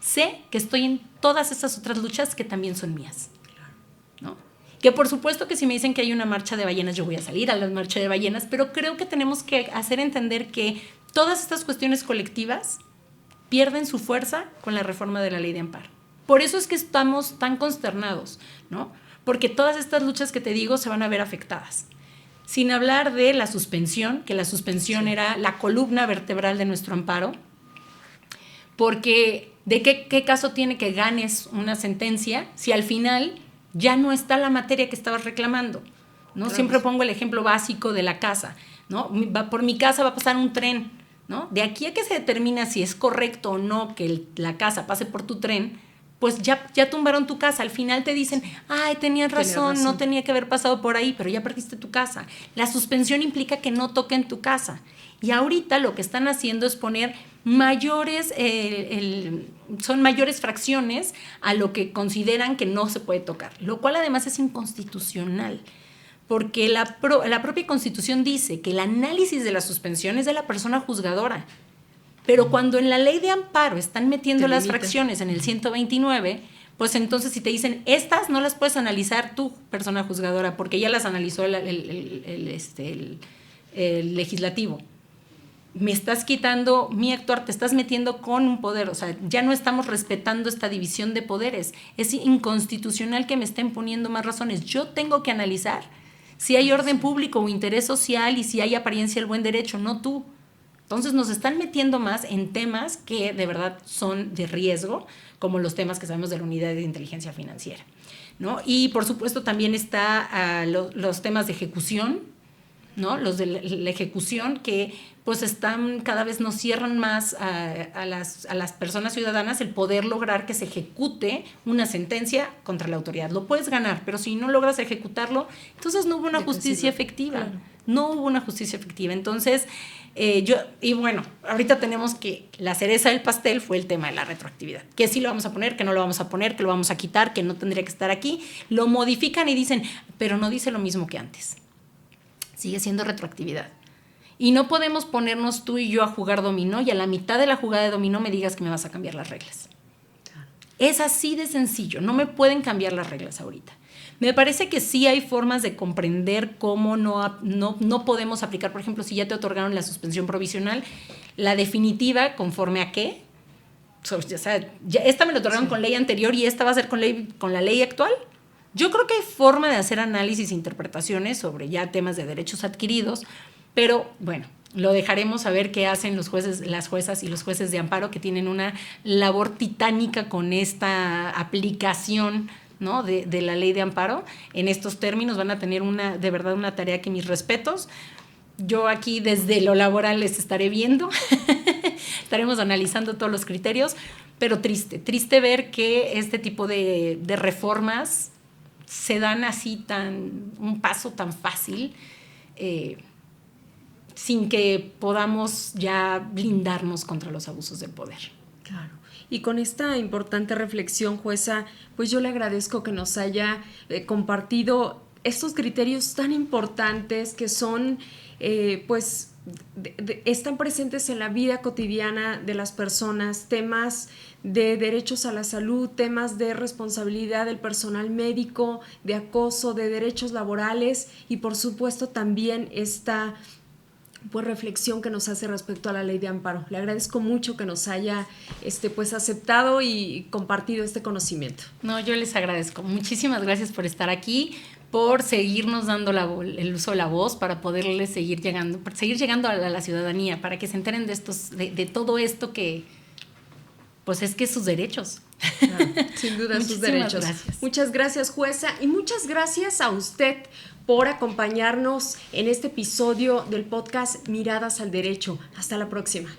sé que estoy en todas estas otras luchas que también son mías, ¿no? Que por supuesto que si me dicen que hay una marcha de ballenas, yo voy a salir a la marcha de ballenas, pero creo que tenemos que hacer entender que todas estas cuestiones colectivas pierden su fuerza con la reforma de la ley de amparo. Por eso es que estamos tan consternados, ¿no? Porque todas estas luchas que te digo se van a ver afectadas. Sin hablar de la suspensión, que la suspensión era la columna vertebral de nuestro amparo, porque ¿de qué caso tiene que ganes una sentencia si al final ya no está la materia que estabas reclamando, ¿no? Claro. Siempre pongo el ejemplo básico de la casa, ¿no? Por mi casa va a pasar un tren, ¿no? De aquí a que se determina si es correcto o no que la casa pase por tu tren, pues ya tumbaron tu casa. Al final te dicen, ay, tenías razón, no tenía que haber pasado por ahí, pero ya perdiste tu casa. La suspensión implica que no toquen tu casa. Y ahorita lo que están haciendo es poner son mayores fracciones a lo que consideran que no se puede tocar, lo cual además es inconstitucional. Porque la propia Constitución dice que el análisis de la suspensión es de la persona juzgadora. Pero cuando en la ley de amparo están metiendo las fracciones en el 129, pues entonces si te dicen, estas no las puedes analizar tú, persona juzgadora, porque ya las analizó el legislativo. Me estás quitando mi actuar, te estás metiendo con un poder, o sea, ya no estamos respetando esta división de poderes. Es inconstitucional que me estén poniendo más razones. Yo tengo que analizar si hay orden público o interés social y si hay apariencia del buen derecho, no tú. Entonces nos están metiendo más en temas que de verdad son de riesgo, como los temas que sabemos de la unidad de inteligencia financiera, ¿no? Y por supuesto también está los temas de ejecución, ¿no? Los de la ejecución que pues cada vez nos cierran más a las personas ciudadanas el poder lograr que se ejecute una sentencia contra la autoridad. Lo puedes ganar, pero si no logras ejecutarlo, entonces no hubo una justicia efectiva. Claro. No hubo una justicia efectiva. Entonces, bueno, ahorita tenemos que la cereza del pastel fue el tema de la retroactividad. Que sí lo vamos a poner, que no lo vamos a poner, que lo vamos a quitar, que no tendría que estar aquí. Lo modifican y dicen, pero no dice lo mismo que antes. Sigue siendo retroactividad. Y no podemos ponernos tú y yo a jugar dominó y a la mitad de la jugada de dominó me digas que me vas a cambiar las reglas. Es así de sencillo. No me pueden cambiar las reglas ahorita. Me parece que sí hay formas de comprender cómo no podemos aplicar, por ejemplo, si ya te otorgaron la suspensión provisional, la definitiva, ¿conforme a qué? O sea, esta me lo otorgaron con ley anterior y esta va a ser con la ley actual. Yo creo que hay forma de hacer análisis e interpretaciones sobre ya temas de derechos adquiridos, pero bueno, lo dejaremos a ver qué hacen los jueces, las juezas y los jueces de amparo, que tienen una labor titánica con esta aplicación, ¿no?, de la ley de amparo. En estos términos van a tener de verdad una tarea que mis respetos. Yo aquí desde lo laboral les estaré viendo, estaremos analizando todos los criterios, pero triste ver que este tipo de reformas se dan así un paso tan fácil, sin que podamos ya blindarnos contra los abusos del poder. Claro. Y con esta importante reflexión, jueza, pues yo le agradezco que nos haya compartido estos criterios tan importantes que son, pues, están presentes en la vida cotidiana de las personas, temas de derechos a la salud, temas de responsabilidad del personal médico, de acoso, de derechos laborales y por supuesto también esta pues reflexión que nos hace respecto a la ley de amparo. Le agradezco mucho que nos haya pues aceptado y compartido este conocimiento. No, yo les agradezco. Muchísimas gracias por estar aquí, por seguirnos dando el uso de la voz para poderles seguir llegando a la ciudadanía, para que se enteren de todo esto que pues es que sus derechos. Claro, sin duda sus derechos. Gracias. Muchas gracias, jueza, y muchas gracias a usted por acompañarnos en este episodio del podcast Miradas al Derecho. Hasta la próxima.